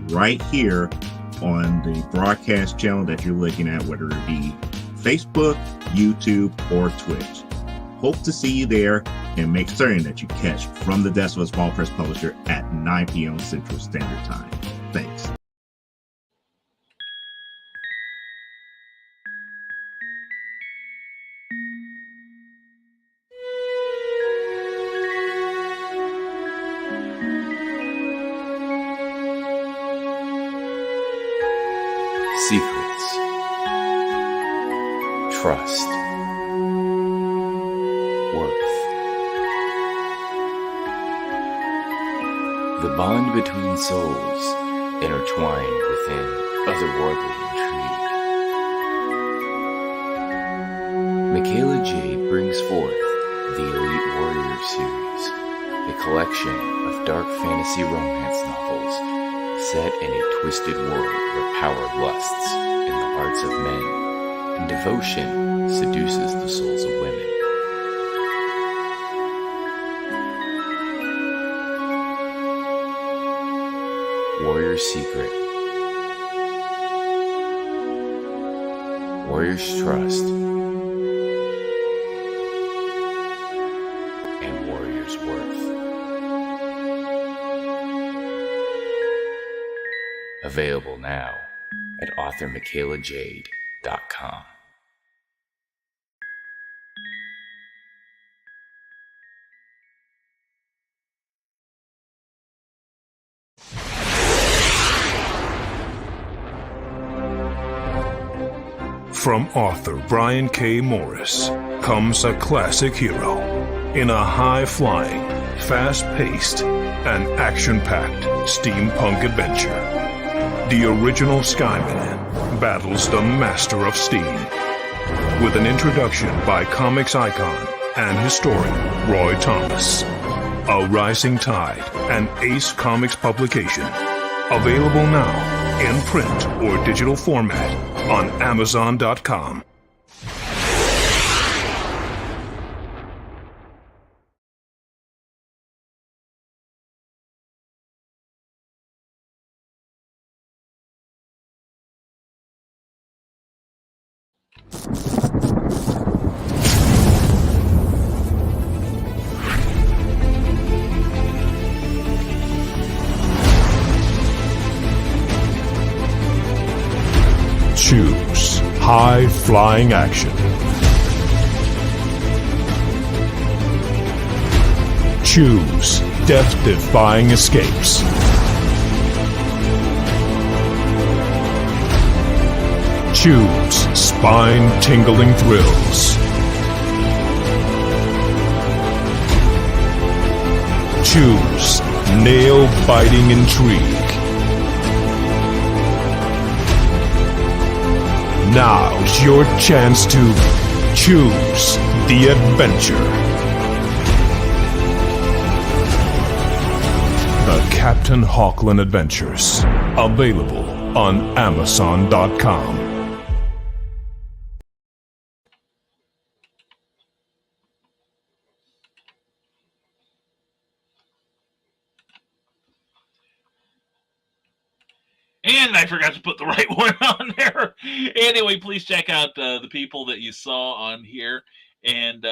right here on the broadcast channel that you're looking at, whether it be Facebook, YouTube, or Twitch. Hope to see you there, and make certain that you catch From the Desk of a Small Press Publisher at 9 p.m. Central Standard Time. Thanks. Secrets. Trust. Worth. The bond between souls intertwined within otherworldly intrigue. Michaela Jade brings forth the Elite Warrior series, a collection of dark fantasy romance novels set in a twisted world where power lusts in the hearts of men and devotion seduces the souls of women. Warrior's Secret. Warrior's Trust. And Warrior's Worth. Available now at authormichaelajade.com. From author Brian K. Morris comes a classic hero in a high-flying, fast-paced, and action-packed steampunk adventure. The original Skyman battles the Master of Steam with an introduction by comics icon and historian Roy Thomas. A Rising Tide, an Ace Comics publication. Available now in print or digital format on Amazon.com. Choose high-flying action Choose death-defying escapes. Choose spine-tingling thrills. Choose nail-biting intrigue. Now's your chance to choose the adventure. The Captain Hawkland Adventures. Available on Amazon.com. And I forgot to put the right one on there. Anyway, please check out the people that you saw on here, and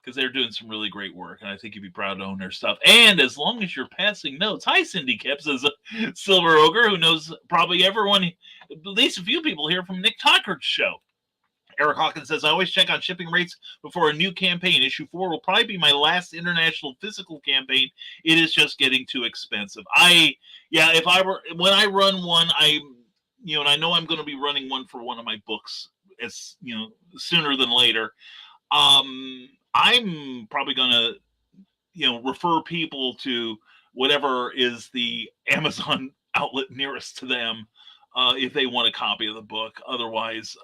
because they're doing some really great work, and I think you'd be proud to own their stuff. And as long as you're passing notes, hi, Cindy Kips, as a Silver Ogre, who knows probably everyone, at least a few people here from Nick Tucker's show. Eric Hawkins says, I always check on shipping rates before a new campaign. Issue 4 will probably be my last international physical campaign. It is just getting too expensive. When I run one, and I know I'm going to be running one for one of my books, as sooner than later. I'm probably going to, refer people to whatever is the Amazon outlet nearest to them, if they want a copy of the book. Otherwise,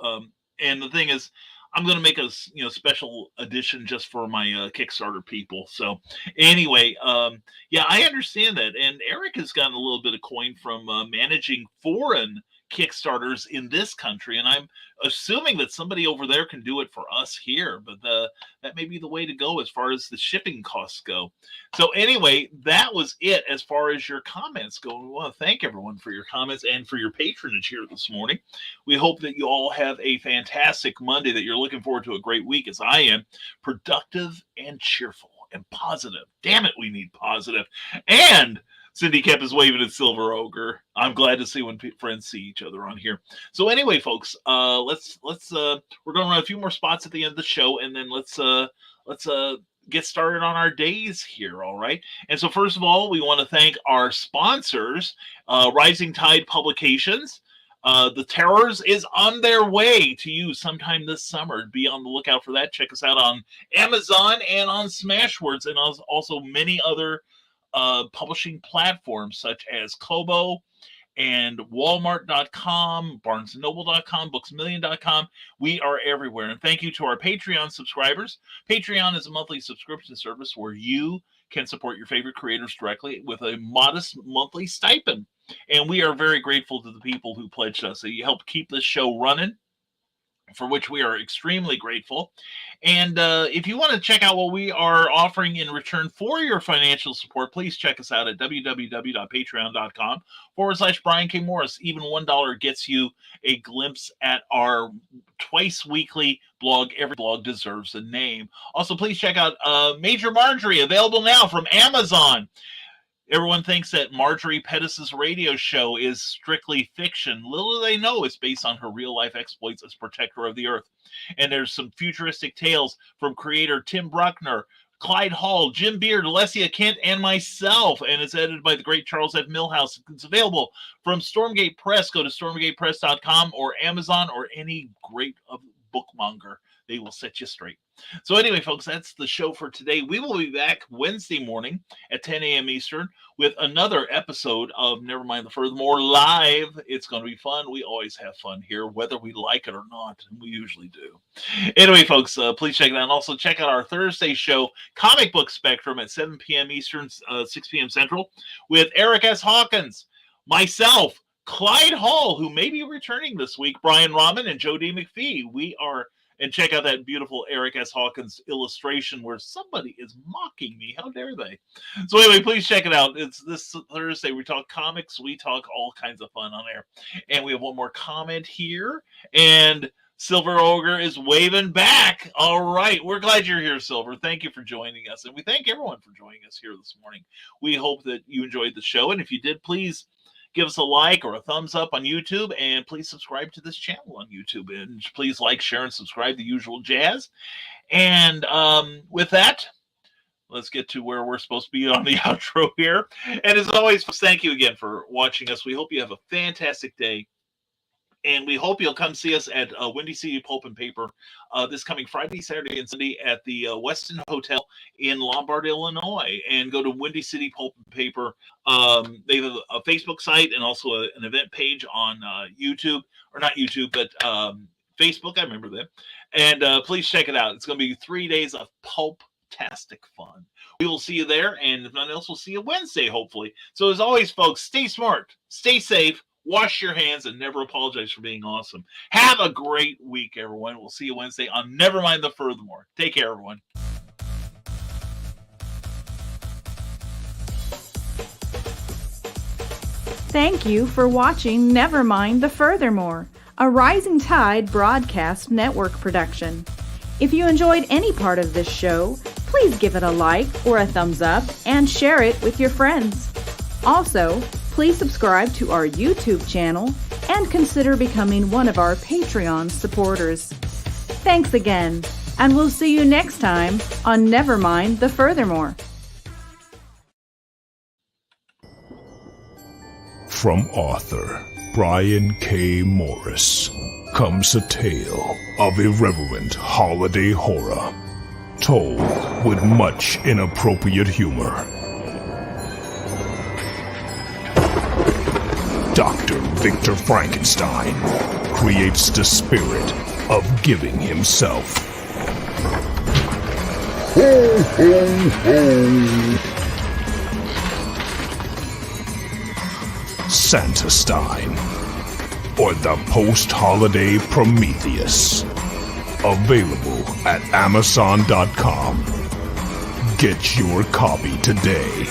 and the thing is, I'm going to make a special edition just for my Kickstarter people. So anyway, I understand that. And Eric has gotten a little bit of coin from managing foreign Kickstarters in this country. And I'm assuming that somebody over there can do it for us here. But that may be the way to go as far as the shipping costs go. So anyway, that was it as far as your comments go. We want to thank everyone for your comments and for your patronage here this morning. We hope that you all have a fantastic Monday, that you're looking forward to a great week, as I am, productive and cheerful and positive. Damn it, we need positive. And Cindy Kep is waving at Silver Ogre. I'm glad to see when friends see each other on here. So anyway, folks, let's we're going to run a few more spots at the end of the show, and then let's get started on our days here. All right. And so first of all, we want to thank our sponsors, Rising Tide Publications. The Terrors is on their way to you sometime this summer. Be on the lookout for that. Check us out on Amazon and on Smashwords, and also many other publishing platforms such as Kobo and Walmart.com, BarnesandNoble.com, BooksAMillion.com. We are everywhere. And thank you to our Patreon subscribers. Patreon is a monthly subscription service where you can support your favorite creators directly with a modest monthly stipend. And we are very grateful to the people who pledged us. So you help keep this show running, for which we are extremely grateful. And if you want to check out what we are offering in return for your financial support, please check us out at www.patreon.com/Brian K. Morris. Even $1 gets you a glimpse at our twice weekly blog. Every blog deserves a name. Also, please check out Major Marjorie, available now from Amazon. Everyone thinks that Marjorie Pettis's radio show is strictly fiction. Little do they know it's based on her real-life exploits as protector of the Earth. And there's some futuristic tales from creator Tim Bruckner, Clyde Hall, Jim Beard, Alessia Kent, and myself. And it's edited by the great Charles F. Millhouse. It's available from Stormgate Press. Go to stormgatepress.com or Amazon or any great bookmonger. They will set you straight. So anyway, folks, that's the show for today. We will be back Wednesday morning at 10 a.m. Eastern with another episode of Nevermind the Furthermore live. It's going to be fun. We always have fun here, whether we like it or not. And we usually do. Anyway, folks, please check it out. And also check out our Thursday show, Comic Book Spectrum, at 7 p.m. Eastern, 6 p.m. Central, with Eric S. Hawkins, myself, Clyde Hall, who may be returning this week, Brian Rahman, and Joe D. McPhee. And check out that beautiful Eric S. Hawkins illustration where somebody is mocking me. How dare they? So anyway, please check it out. It's this Thursday. We talk comics. We talk all kinds of fun on there. And we have one more comment here. And Silver Ogre is waving back. All right. We're glad you're here, Silver. Thank you for joining us. And we thank everyone for joining us here this morning. We hope that you enjoyed the show. And if you did, please give us a like or a thumbs up on YouTube, and please subscribe to this channel on YouTube. And please like, share, and subscribe, the usual jazz. And with that, let's get to where we're supposed to be on the outro here. And as always, thank you again for watching us. We hope you have a fantastic day. And we hope you'll come see us at Windy City Pulp and Paper this coming Friday, Saturday, and Sunday at the Westin Hotel in Lombard, Illinois. And go to Windy City Pulp and Paper. They have a Facebook site and also an event page on YouTube. Or not YouTube, but Facebook. I remember them. And please check it out. It's going to be 3 days of pulp-tastic fun. We will see you there. And if nothing else, we'll see you Wednesday, hopefully. So as always, folks, stay smart, stay safe. Wash your hands and never apologize for being awesome. Have a great week, everyone. We'll see you Wednesday on Nevermind the Furthermore. Take care, everyone. Thank you for watching Nevermind the Furthermore, a Rising Tide Broadcast Network production. If you enjoyed any part of this show, please give it a like or a thumbs up and share it with your friends. Also, please subscribe to our YouTube channel and consider becoming one of our Patreon supporters. Thanks again, and we'll see you next time on Nevermind the Furthermore. From author Brian K. Morris comes a tale of irreverent holiday horror, told with much inappropriate humor. Dr. Victor Frankenstein creates the spirit of giving himself. Ho, ho, ho. Santa-Stein, or the post-holiday Prometheus. Available at Amazon.com. Get your copy today.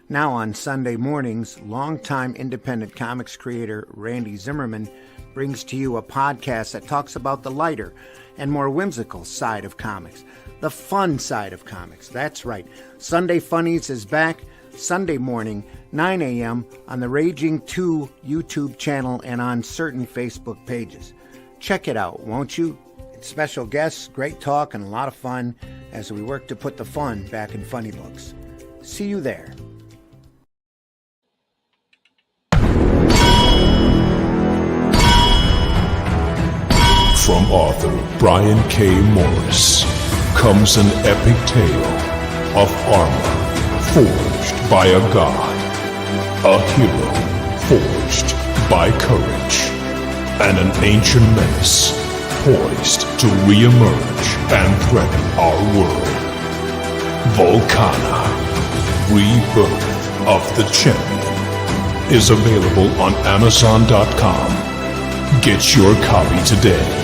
Now on Sunday mornings, longtime independent comics creator Randy Zimmerman brings to you a podcast that talks about the lighter and more whimsical side of comics, the fun side of comics. That's right. Sunday Funnies is back Sunday morning, 9 a.m. on the Raging 2 YouTube channel and on certain Facebook pages. Check it out, won't you? It's special guests, great talk, and a lot of fun as we work to put the fun back in funny books. See you there. From author Brian K. Morris comes an epic tale of armor forged by a god, a hero forged by courage, and an ancient menace poised to re-emerge and threaten our world. Volcana, Rebirth of the Champion, is available on Amazon.com. Get your copy today.